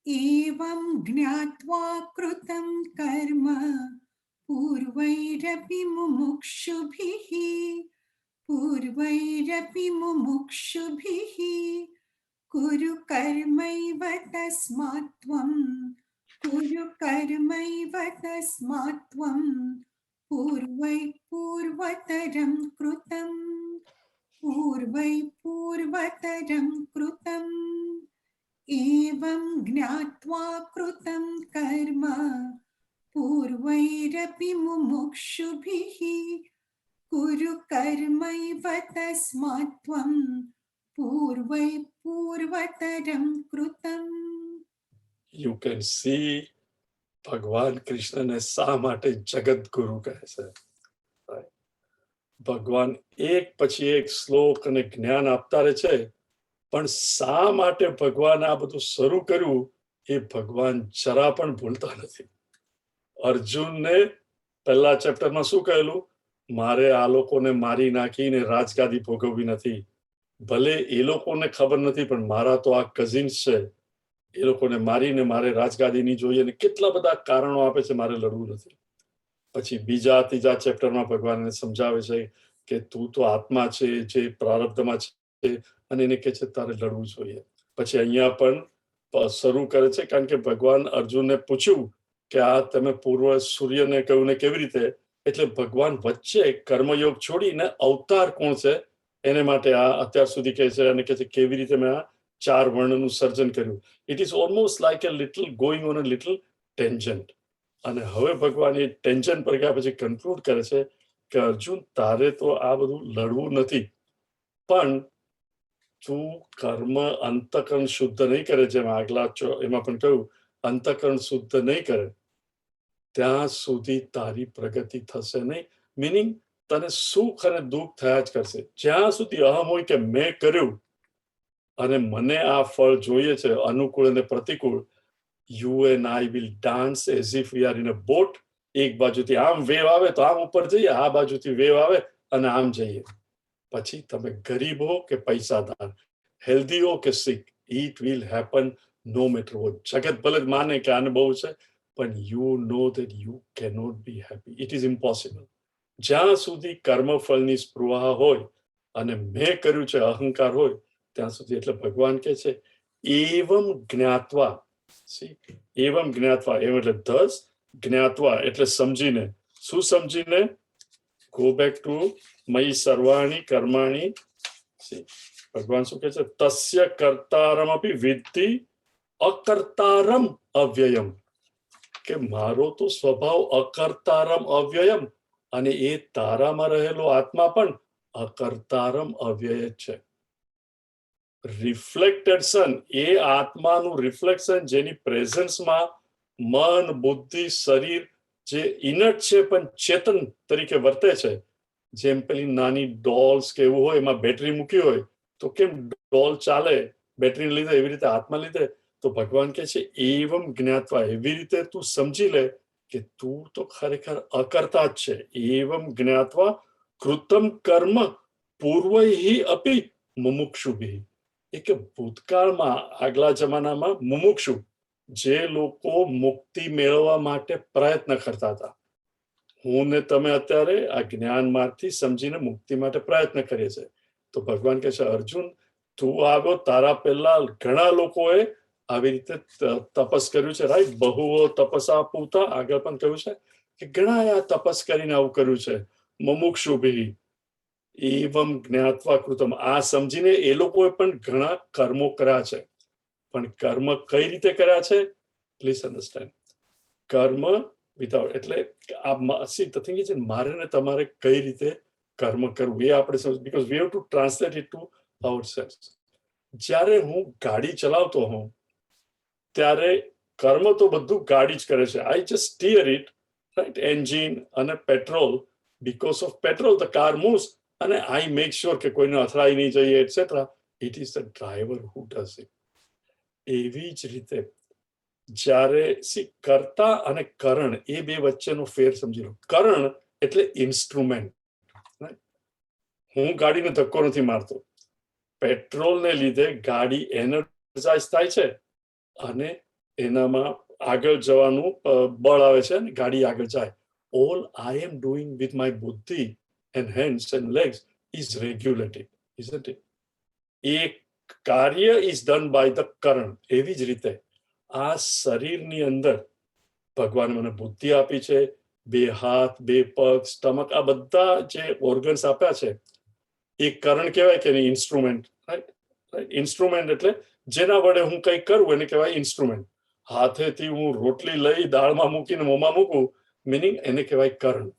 एवं ज्ञात्वा कृतं कर्म पूर्वैरपि मुमुक्षुभिः कुरु कर्मैव तस्मात् त्वं पूर्वतरं कृतम् एवं ज्ञात्वा कृतं कर्म पूर्वैरपि मुमुक्षुभिः कुरु कर्मैव तस्मात् त्वं पूर्वै पूर्वतरं कृतम्. You can see ભગવાન કૃષ્ણને શા માટે જગત ગુરુ કહે છે. ભગવાન એક પછી એક શ્લોક અને જ્ઞાન આપતા રહે છે, પણ શા માટે ભગવાન આ બધું શરૂ કર્યું એ ભગવાન જરા પણ ભૂલતા નથી. અર્જુનને પહેલા ચેપ્ટરમાં શું કહેલું? મારે આ લોકોને મારી નાખીને રાજગાદી ભોગવવી નથી. ભલે એ લોકોને ખબર નથી, પણ મારા તો આ કઝિન્સ છે, એ લોકોને મારીને મારે રાજગાદી ની જોઈએ, અને કેટલા બધા કારણો આપે છે મારે લડવું નથી. પછી બીજા ત્રીજા ચેપ્ટરમાં ભગવાન એને સમજાવે છે કે તું તો આત્મા છે જે પ્રારબ્ધમાં છે, અને એને કહે છે તારે લડવું જોઈએ. પછી અહીંયા પણ શરૂ કરે છે, કારણ કે ભગવાન અર્જુનને પૂછ્યું કે આ તમે પૂર્વ સૂર્યને કહ્યું ને કેવી રીતે, એટલે ભગવાન વચ્ચે કર્મયોગ છોડીને અવતાર કોણ છે એને માટે આ અત્યાર સુધી કહે છે, અને કહે છે કેવી રીતે મેં આ 4 વર્ણનું સર્જન કર્યું. It is almost like a little going on a little tangent. અને હવે ભગવાન એ ટેન્શન પર ગયા પછી કન્ક્લુડ કરે છે કે અર્જુન, તારે તો આ બધું લડવું નથી, પણ તું કર્મ અંતકરણ શુદ્ધ નહીં કરે, જેમ આગલા એમાં પણ કહ્યું, અંતકરણ શુદ્ધ નહીં કરે ત્યાં સુધી તારી પ્રગતિ થશે નહીં. મીનિંગ તને સુખ અને દુઃખ થયા જ કરશે. જ્યાં સુધી અહમ હોય કે મેં કર્યું અને મને આ ફળ જોઈએ છે, અનુકૂળ અને પ્રતિકૂળ, you and I will dance as if we are in a boat. એક બાજુથી આમ વેવ આવે તો આમ ઉપર જઈએ, આ બાજુથી વેવ આવે અને આમ જઈએ. પછી તમે ગરીબ હો કે પૈસાદાર, હેલ્ધી હો કે સિક, it will happen no matter what. જગત ભલે માને કે આને બહુ છે, પણ you know that you cannot be happy. It is impossible. જ્યાં સુધી કર્મફળની સ્પૃહા હોય અને મેં કર્યું છે અહંકાર હોય ત્યાં સુધી. એટલે ભગવાન કહે છે એવમ જ્ઞાત્વા. એવમ જ્ઞાત્વા, એમ એટલે ધસ, જ્ઞાત્વા એટલે સમજીને. શું સમજીને? ગો બેક ટુ મયી સર્વાણી કર્માણી. ભગવાન શું કહે છે? તસ્ય કર્તારમ અપી વિદ્ધિ અકર્તારમ અવ્યયમ. કે મારો તો સ્વભાવ અકર્તારમ અવ્યયમ, અને એ તારામાં રહેલો આત્મા પણ અકર્તારમ અવ્યય છે. રિફ્લેક્ટેડ સન, એ આત્માનું રિફ્લેક્શન, જેની પ્રેઝન્સમાં મન, બુદ્ધિ, શરીર જે ઇનટ છે પણ ચેતન તરીકે વર્તે છે. જેમ પેલી નાની ડોલ્સ કે એવું હોય, એમાં બેટરી મૂકી હોય તો કેમ ડોલ ચાલે બેટરીને લીધે, એવી રીતે આત્મા લીધે. તો ભગવાન કહે છે એવમ જ્ઞાત્વા, એવી રીતે તું સમજી લે કે તું તો ખરેખર અકર્તા જ છે. એવમ જ્ઞાત્વા કૃતમ કર્મ પૂર્વૈ અપી મુમુક્ષુભિ. એ કે ભૂતકાળમાં, આગલા જમાનામાં મુમુક્ષુ, જે લોકો મુક્તિ મેળવવા માટે પ્રયત્ન કરતા હતા, હું ને તમે અત્યારે આ જ્ઞાન માર્ગથી સમજીને મુક્તિ માટે પ્રયત્ન કરીએ છીએ. તો ભગવાન કહે છે અર્જુન, તું આવ્યો, તારા પહેલા ઘણા લોકોએ આવી રીતે તપસ કર્યું છે, રાઈટ? બહુઓ તપસા પૂતા, આગળ પણ કહ્યું છે કે ઘણા આ તપસ કરીને આવું કર્યું છે. મુમુક્ષુભિ એવમ જ્ઞાત્વા કૃતમ, આ સમજીને એ લોકોએ પણ ઘણા કર્મો કર્યા છે. પણ કર્મ કઈ રીતે કર્યા છે? Please understand. કર્મ વિધાઉટ, એટલે ધ થિંગ ઇઝ, મારે ને તમારે કઈ રીતે કર્મ કરવું એ આપણે સમજ, because we have to translate it to ourselves. જ્યારે હું ગાડી ચલાવતો હોઉં ત્યારે કર્મ તો બધું ગાડી જ કરે છે. I just steer it, right? Engine અને petrol, because of petrol the car moves, અને આઈ મેક શ્યોર કે કોઈને અથડાઈ નહીં જઈએ એટસેટ્રા. It is the driver who does it. એવી જ રીતે જ્યારે કર્તા અને કરણ, એ બે વચ્ચેનો ફેર સમજી લો. કરણ એટલે ઇન્સ્ટ્રુમેન્ટ. હું ગાડીને ધક્કો નથી મારતો, પેટ્રોલને લીધે ગાડી એનર્જાઇઝ થાય છે અને એનામાં આગળ જવાનું બળ આવે છે અને ગાડી આગળ જાય. All I am doing with my બુદ્ધિ and hands and legs is regulated, isn't it? એ કાર્ય is done by the current. એવી જ રીતે આ શરીરની અંદર ભગવાન મને બુદ્ધિ આપી છે, 2 હાથ, 2 પગ, સ્ટમક, આ બધા જે ઓર્ગન્સ આપ્યા છે એ કરણ કહેવાય કે નહીં? Instrument, right? ઇન્સ્ટ્રુમેન્ટ એટલે જેના વડે હું કંઈ કરું એને કહેવાય ઇન્સ્ટ્રુમેન્ટ. હાથેથી હું રોટલી લઈ દાળમાં મૂકીને મોંમાં મૂકું, મિનિંગ એને કહેવાય કરણ.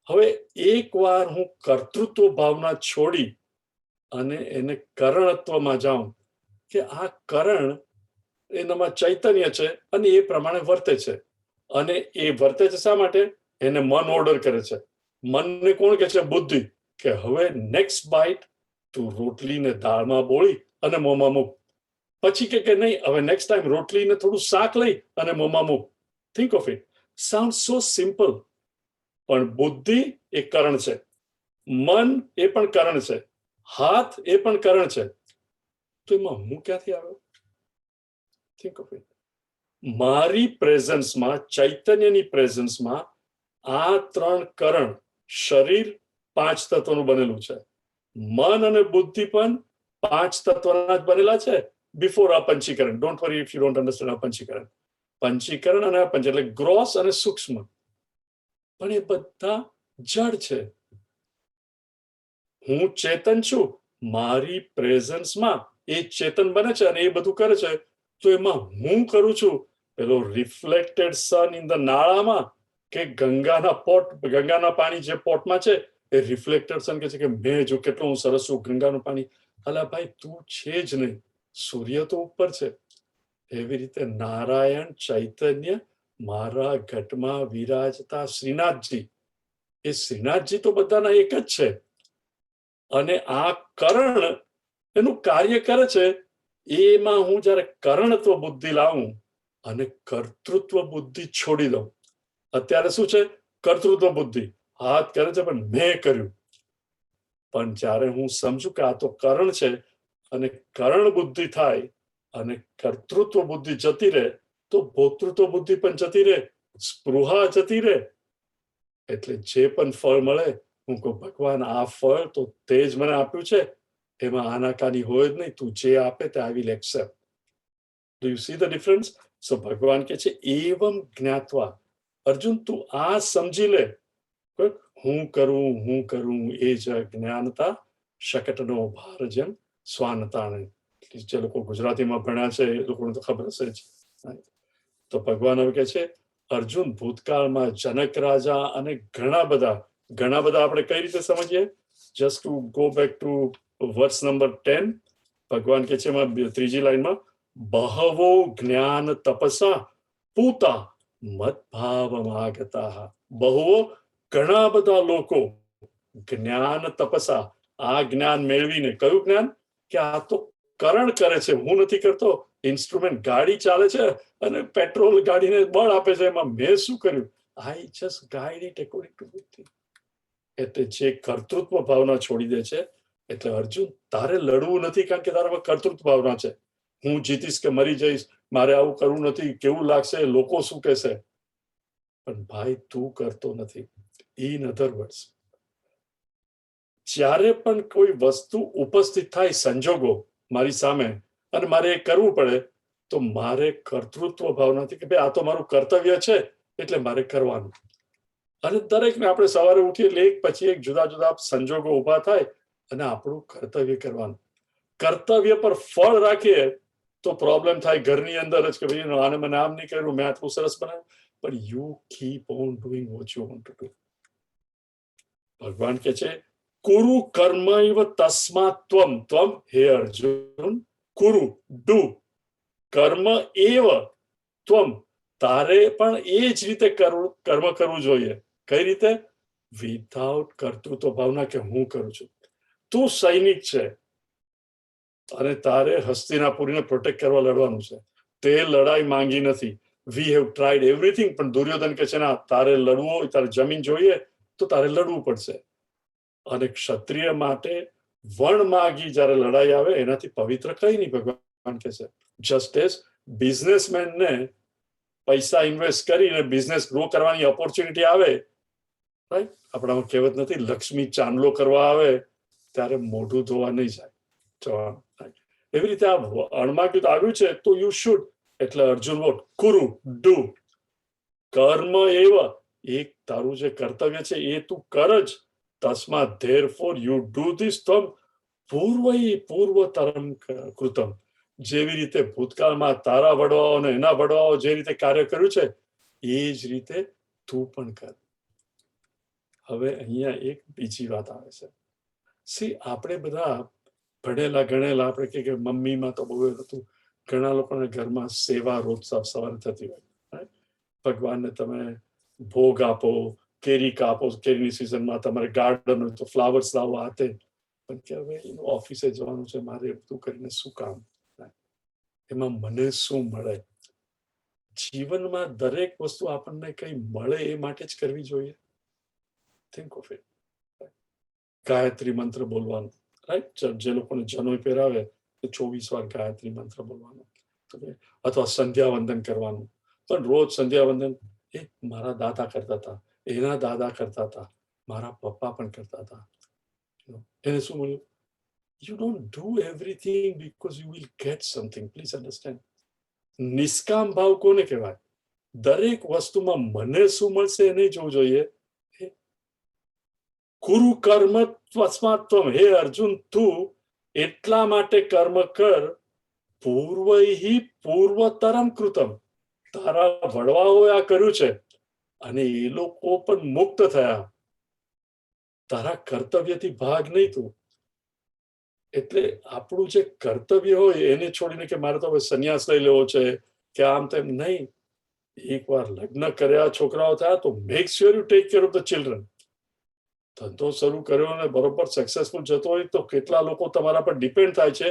હવે એકવાર હું કર્તૃત્વ ભાવના છોડી અને એને કરણત્વમાં જાઉં કે આ કરણ એનામાં ચૈતન્ય છે અને એ પ્રમાણે વર્તે છે. અને એ વર્તે છે શા માટે? એને મન ઓર્ડર કરે છે. મનને કોણ કહે છે? બુદ્ધિ. કે હવે નેક્સ્ટ બાઇટ તું રોટલીને દાળમાં બોળી અને મોંમાં મૂક. પછી કે નહીં, હવે નેક્સ્ટ ટાઈમ રોટલીને થોડું શાક લઈ અને મોંમાં મૂક. Think of it. Sound so simple. પણ બુદ્ધિ એ કરણ છે, મન એ પણ કરણ છે, હાથ એ પણ કરણ છે. તો એમાં હું ક્યાંથી આવ્યો? Think of it. મારી પ્રેઝન્સમાં, ચૈતન્યની પ્રેઝન્સમાં આ 3 કરણ, શરીર 5 તત્વોનું બનેલું છે, મન અને બુદ્ધિ પણ 5 તત્વના જ બનેલા છે. બિફોર આ પંચીકરણ. Don't worry if you don't understand આ પંચીકરણ. પંચીકરણ અને આ પંચ એટલે ગ્રોસ અને સૂક્ષ્મ, પણ એ બધા જડ છે. હું ચેતન છું, મારી પ્રેઝન્સમાં એ ચેતન બને છે અને એ બધું કરે છે. તો એમાં હું કરું છું પેલો રિફ્લેક્ટેડ સન ઇન ધ નાળામાં કે ગંગાના પાણી જે પોટમાં છે એ રિફ્લેક્ટેડ સન કે છે કે મેં જો કેટલું હું સરસ છું, ગંગાનું પાણી. અલા ભાઈ, તું છે જ નહીં, સૂર્ય તો ઉપર છે. એવી રીતે નારાયણ ચૈતન્ય મારા ઘટમાં વિરાજતા શ્રીનાથજી, એ શ્રીનાથજી તો બધાના એક જ છે. અને આ કરણ એનું કાર્ય કરે છે. એમાં હું જયારે કરણત્વ બુદ્ધિ લાવું અને કર્તૃત્વ બુદ્ધિ છોડી દઉં. અત્યારે શું છે? કર્તૃત્વ બુદ્ધિ હાથ કરે છે પણ મેં કર્યું. પણ જ્યારે હું સમજુ કે આ તો કરણ છે અને કરણ બુદ્ધિ થાય અને કર્તૃત્વ બુદ્ધિ જતી રહે, તો ભોક્તૃત્વ બુદ્ધિ પણ જતી રહે, સ્પૃહા જતી રહે. એટલે જે પણ ફળ મળે, હું કહું ભગવાન આ ફળ તો તે જ મને આપ્યું છે, એમાં આનાકાની હોય જ નહીં, તું જે આપે તે I will accept. Do you see the difference? So ભગવાન કે છે એવમ જ્ઞાત્વા. અર્જુન, તું આ સમજી લે, હું કરું એ જ જ્ઞાનતા શકટનો ભાર જેમ સ્વાનતાને. જે લોકો ગુજરાતીમાં ભણ્યા છે એ લોકોને તો ખબર હશે જ. તો ભગવાન હવે કે છે અર્જુન, ભૂતકાળમાં જનક રાજા અને ઘણા બધા આપણે કઈ રીતે સમજીએ? Just to go back to verse number 10. ભગવાન કે છે એમાં 3જી લાઈનમાં, બહવો જ્ઞાન તપસા પૂતા મદભાવમાગતા. બહુઓ ઘણા બધા લોકો જ્ઞાન તપસા, આ જ્ઞાન મેળવીને. કયું જ્ઞાન? કે આ તો કરણ કરે છે, હું નથી કરતો. ઇન્સ્ટ્રુમેન્ટ ગાડી ચાલે છે અને પેટ્રોલ ગાડીને બળ આપે છે, એમાં મેં શું કર્યું? I just guide it according to બુદ્ધિ. એટલે જે કર્તૃત્વ ભાવના છોડી દે છે. એટલે અર્જુન, તારે લડવું નથી, કારણ કે તારામાં કર્તૃત્વ ભાવના છે. હું જીતીશ કે મરી જઈશ, મારે આવું કરવું નથી, કેવું લાગશે, લોકો શું કહેશે. પણ ભાઈ, તું કરતો નથી. ઇન અધર વર્ડ્સ, જ્યારે પણ કોઈ વસ્તુ ઉપસ્થિત થાય, સંજોગો મારી સામે, અને મારે એ કરવું પડે, તો મારે કર્તૃત્વ ભાવનાથી કે ભાઈ આ તો મારું કર્તવ્ય છે એટલે મારે કરવાનું. અને દરેકને આપણે સવારે ઉઠીએ એટલે એક પછી એક જુદા જુદા સંજોગો ઉભા થાય અને આપણું કર્તવ્ય કરવાનું. કર્તવ્ય પર ફળ રાખીએ તો પ્રોબ્લેમ થાય ઘરની અંદર જ કે ભાઈ આને મને આમ નહીં કર્યું, મેં આટલું સરસ બનાવ્યું. પણ you keep on doing what you want to do. ભગવાન કે છે કુરુ કર્મૈવ તસ્માત્ ત્વમ. ત્વમ હે અર્જુન, કુરુ ડુ, કર્મ એવ ત્વમ, તારે પણ એ જ રીતે કર્મ કરવું જોઈએ. કઈ રીતે? વિધાઉટ કર્તૃત્વ ભાવના કે હું કરું છું. તું સૈનિક છે અને તારે હસ્તિનાપુરીને પ્રોટેક્ટ કરવા લડવાનું છે. તે લડાઈ માંગી નથી. We have tried everything. પણ દુર્યોધન કે છે ના, તારે લડવું હોય, તારે જમીન જોઈએ તો તારે લડવું પડશે. અને ક્ષત્રિય માટે વણ માગી જ્યારે લડાઈ આવે એનાથી પવિત્ર કઈ નહીં. ભગવાન કે છે જસ્ટ એઝ બિઝનેસમેનને પૈસા ઇન્વેસ્ટ કરીને બિઝનેસ ગ્રો કરવાની ઓપોર્ચ્યુનિટી આવે, રાઈટ? આપણામાં કહેવત નથી, લક્ષ્મી ચાંદલો કરવા આવે ત્યારે મોઢું ધોવા નહીં જાય. એવી રીતે આ અણમાગ્યું આવ્યું છે તો યુ શુડ. એટલે અર્જુન વોટ? Kuru do. કર્મ એવ, એક તારું જે કર્તવ્ય છે એ તું કર જ. તસ્માત ધેરફોર યુ ડુ ધીસ તમ પૂર્વતરમ કૃતમ. જેવી રીતે ભૂતકાળમાં તારા વડવાઓ અને એના વડવાઓ જે રીતે કાર્ય કર્યું છે એ જ રીતે તું પણ કર. હવે અહીંયા એક બીજી વાત આવે છે. સી, આપણે બધા ભણેલા ગણેલા આપણે કે મમ્મીમાં તો બહુ હતું, ઘણા લોકોને ઘરમાં સેવા રોજ સવારે થતી હોય. ભગવાનને તમે ભોગ આપો, કેરી કાપો, કેરીની સિઝનમાં તમારે ગાર્ડન હોય તો ફ્લાવર્સ લાવો, આ તે. પણ કે હવે ઓફિસે જવાનું છે, મારે એ બધું કરીને શું કામ, એમાં મને શું મળે? જીવનમાં દરેક વસ્તુ આપણને કઈ મળે એ માટે જ કરવી જોઈએ. Think of it. ગાયત્રી મંત્ર બોલવાનું, રાઈટ? જે લોકોને જનોઈ પહેરાવે તો 24 વાર ગાયત્રી મંત્ર બોલવાનું, અથવા સંધ્યા વંદન કરવાનું. પણ રોજ સંધ્યા વંદન એ મારા દાદા કરતા હતા, એના દાદા કરતા હતા, મારા પપ્પા પણ કરતા હતા. એને શું મળ્યું? You don't do everything because you will get something. Please understand. નિષ્કામ ભાવ કોને કહેવાય? દરેક વસ્તુમાં મને શું મળશે એ નહીં જોવું જોઈએ. કુરુ કર્મ તસ્માત્વમ, હે અર્જુન તું એટલા માટે કર્મ કર, પૂર્વૈહિ પૂર્વતરમ કૃતમ, તારા વડવાઓએ આ કર્યું છે અને એ લોકો પણ મુક્ત થયા. તારા કર્તવ્યથી ભાગ નહીં તું. એટલે આપણું જે કર્તવ્ય હોય એને છોડીને કે મારે તો હવે સંન્યાસ લઈ લેવો છે કે આમ તેમ નહીં. એકવાર લગ્ન કર્યા, છોકરાઓ થયા, તો make sure you take care of the children. ધંધો શરૂ કર્યો અને બરોબર સક્સેસફુલ જતો હોય તો કેટલા લોકો તમારા પર ડિપેન્ડ થાય છે.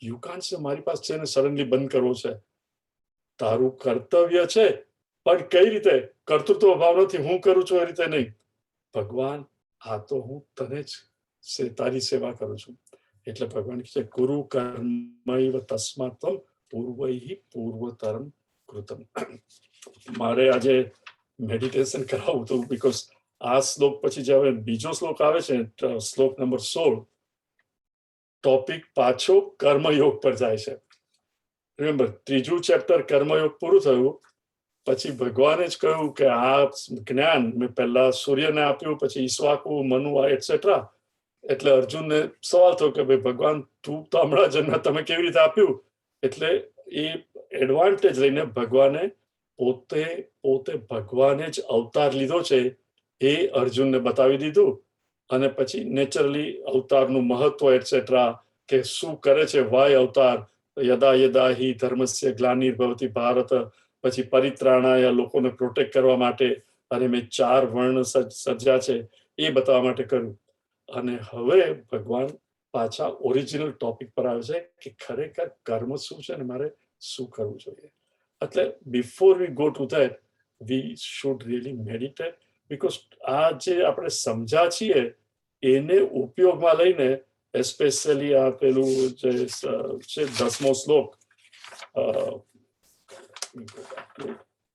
યુ કાન્ટ સે મારી પાસે છે ને સડનલી બંધ કરવો છે. તારું કર્તવ્ય છે, પણ કઈ રીતે? કર્તૃત્વ ભાવ નથી, હું કરું છું એ રીતે નહીં. ભગવાન, આ તો હું તને જ તારી સેવા કરું છું. એટલે ભગવાન કહે છે ગુરુ કર્મૈવ તસ્માત્વમ પૂર્વૈહિ પૂર્વતરમ કૃતમ. મારે આજે મેડિટેશન કરાવવું હતું, બીકોઝ આ શ્લોક પછી જે હવે બીજો શ્લોક આવે છે, શ્લોક નંબર 16, ટોપિક પાછો કર્મયોગ પર જાય છે. રિમેમ્બર, ત્રીજું ચેપ્ટર કર્મયોગ પૂરું થયું પછી ભગવાને જ કહ્યું કે આ જ્ઞાન મેં પહેલા સૂર્યને આપ્યું, પછી ઈશ્વાકુ, મનુ એટસેટ્રા. એટલે અર્જુનને સવાલ થયો કે ભાઈ ભગવાન, તું તો હમણાં જન્મ તમે કેવી રીતે આપ્યું? એટલે એ એડવાન્ટેજ લઈને ભગવાને પોતે ભગવાને જ અવતાર લીધો છે એ અર્જુનને બતાવી દીધું. અને પછી નેચરલી અવતારનું મહત્વ એટસેટ્રા, કે શું કરે છે વાય અવતાર, યદા યદા હિ ધર્મસ્ય ગ્લાનિર્ભવતિ ભારત, પછી પરિત્રાણાય, લોકોને પ્રોટેક્ટ કરવા માટે, અને મેં 4 વર્ણ સર્જ્યા છે એ બતાવવા માટે કર્યું. અને હવે ભગવાન પાછા ઓરિજિનલ ટોપિક પર આવે છે કે ખરેખર કર્મ શું છે ને મારે શું કરવું જોઈએ. એટલે before we go to that we should really meditate, because આ જે આપણે સમજ્યા છીએ એને ઉપયોગમાં લઈને, એસ્પેશિયલી આ પેલું જે છે 10મો શ્લોક,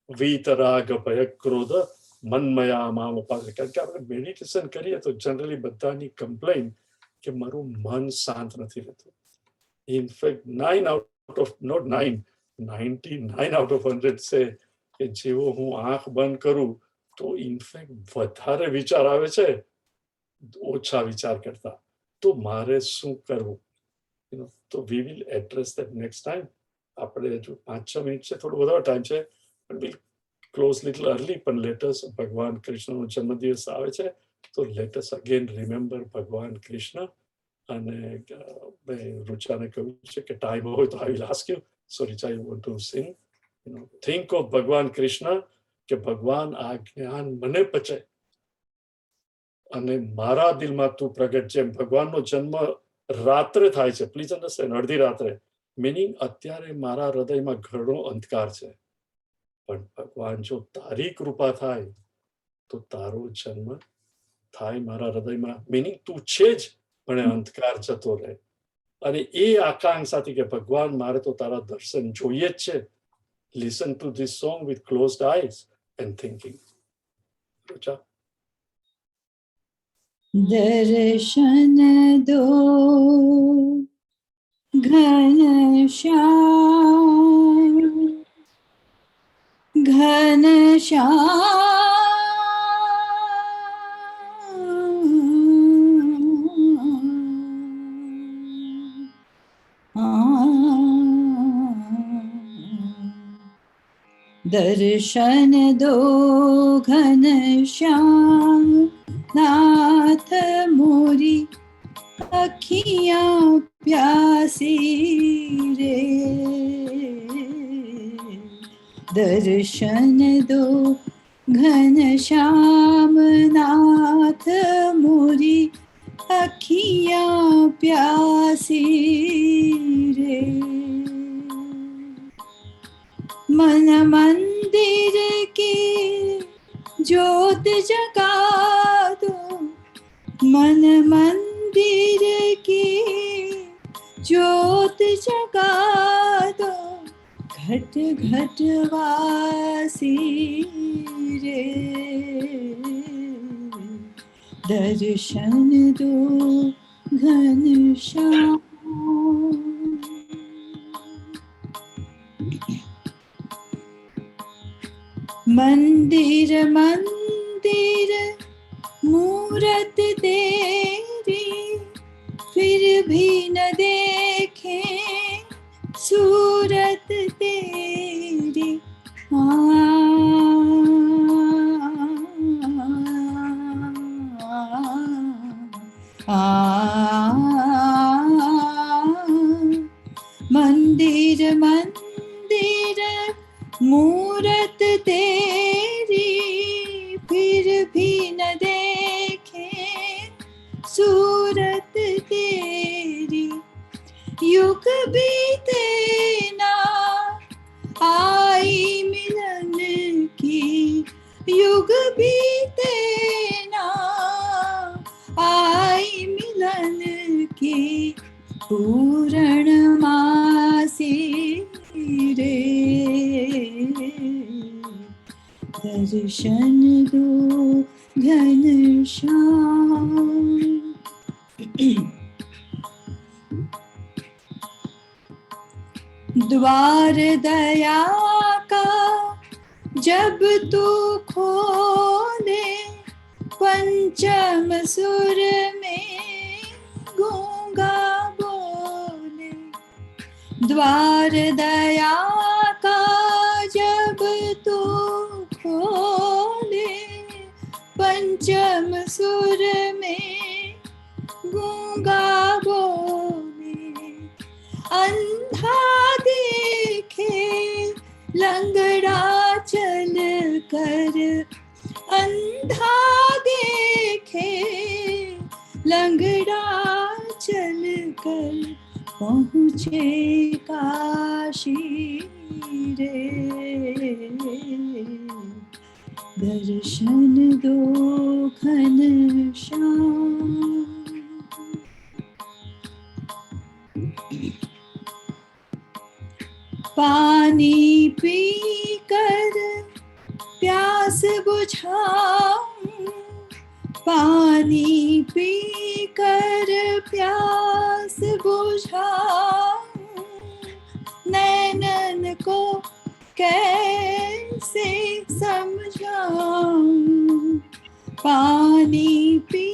વીતરાગ ભય ક્રોધ મન્મયા મામ ઉપાસે. કારણ કે આપણે મેડિટેશન કરીએ તો જનરલી બધાની કમ્પ્લેન કે મારું મન શાંત નથી રહેતું. In fact 9 out of not 9, 99 out of 100 છે કે જેવો હું આંખ બંધ કરું તો ઇનફેક્ટ વધારે વિચાર આવે છે ઓછા વિચાર કરતા. તો મારે શું કરવું? તો we will address that next time. આપણે હજુ 5-6 મિનિટ છે, થોડો વધારે ટાઈમ છે, પણ વિલ ક્લોઝ લિટલ અર્લી. પણ લેટસ, ભગવાન કૃષ્ણનો જન્મદિવસ આવે છે તો લેટસ અગેન રિમેમ્બર ભગવાન કૃષ્ણ. અને મેં રુચાને કહ્યું છે કે ટાઈમ હોય તો I will ask you, so Richa you want to sing. Think of ભગવાન કૃષ્ણ, કે ભગવાન આ જ્ઞાન મને પચે અને મારા દિલમાં તું પ્રગટ. જેમ ભગવાનનો જન્મ રાત્રે થાય છે, પ્લીઝ અન્ડરસ્ટેન્ડ, અડધી રાત્રે, મીનિંગ અત્યારે મારા હૃદયમાં ઘણો અંધકાર છે, પણ ભગવાન જો તારી કૃપા થાય તો તારો જન્મ થાય મારા હૃદયમાં, મીનિંગ તું છે જ પણ અંધકાર જતો રહે. અને એ આકાંક્ષાથી કે ભગવાન મારે તો તારા દર્શન જોઈએ જ છે. Listen to this song with closed eyes and thinking. Rucha, दर्शन दो घनश्याम दर्शन दो घनश्याम नाथ मोरी अखियाँ प्यासी रे। दर्शन दो घनश्याम नाथ मोरी अखियाँ प्यासी रे। मन मंदिर की ज्योत जगा दो, मन मंदिर की ज्योत जगा दो, घट घट वासी रे। दर्शन दो घनश्याम। मंदिर मंदिर मूरत तेरी, फिर भी न देखे सूरत तेरी। मंदिर मंदिर मूरत तेरी, फिर भी न देखे सूरत तेरी। युग बीते ना आई मिलन की, युग बीते ना आई मिलन की, पूर्णमासी रे। दर्शन दो घनश्याम। द्वार दया का जब तू खोले, पंचम सुर में गूंगा बोले। द्वार दया का जब तू खोले, पंचम सुर में गूंगा बोले। अंधा देखे लंगड़ा चल कर, अंधा देखे लंगड़ा चल कर, पहुँचे काशी रे। दर्शन दो घनश्याम। पानी पी कर प्यास बुझाऊं, पानी पी कर प्यास बुझाऊं, नैनन को कैसे समझाऊं। पानी पी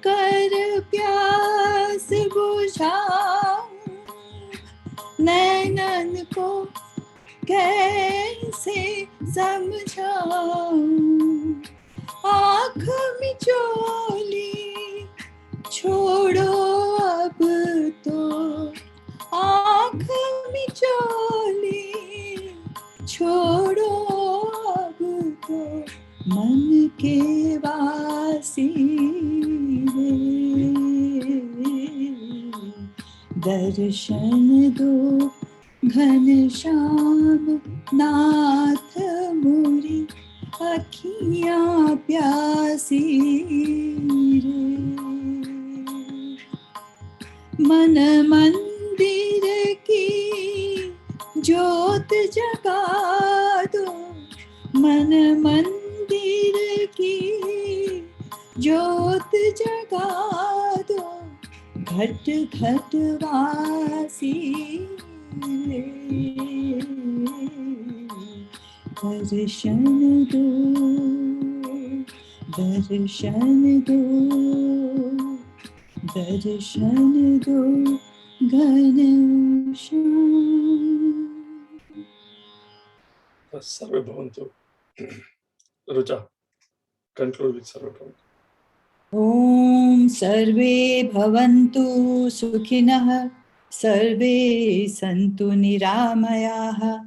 कर प्यास बुझाऊं, नैनन को कैसे समझाऊं। आँख मिचोली छोड़ो अब तो, आँख मिचोली छोड़ो अब तो, मन के वासी रे। दर्शन दो घनश्याम नाथ मोरी अखियाँ प्यासी रे। मन मंदिर की ज्योत जगा दो, मन मंदिर की ज्योत जगा दो, घट घट वासी रे। दर्शन दो, दर्शन दो, दर्शन दो घनश्याम। सर्वे भवन्तु। रुचा, conclude with सर्वे भवन्तु। ॐ सर्वे भवन्तु सुखिनः, सर्वे सन्तु निरामयाः,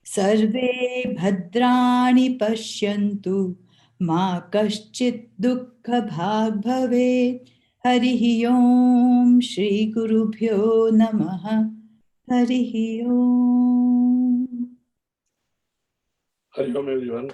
सर्वे भद्राणि पश्यन्तु, मा कश्चित् दुःखभाग् भवेत्। हरिः ओम श्री गुरुभ्यो नमः। हरिः ओम। Hari Om everyone.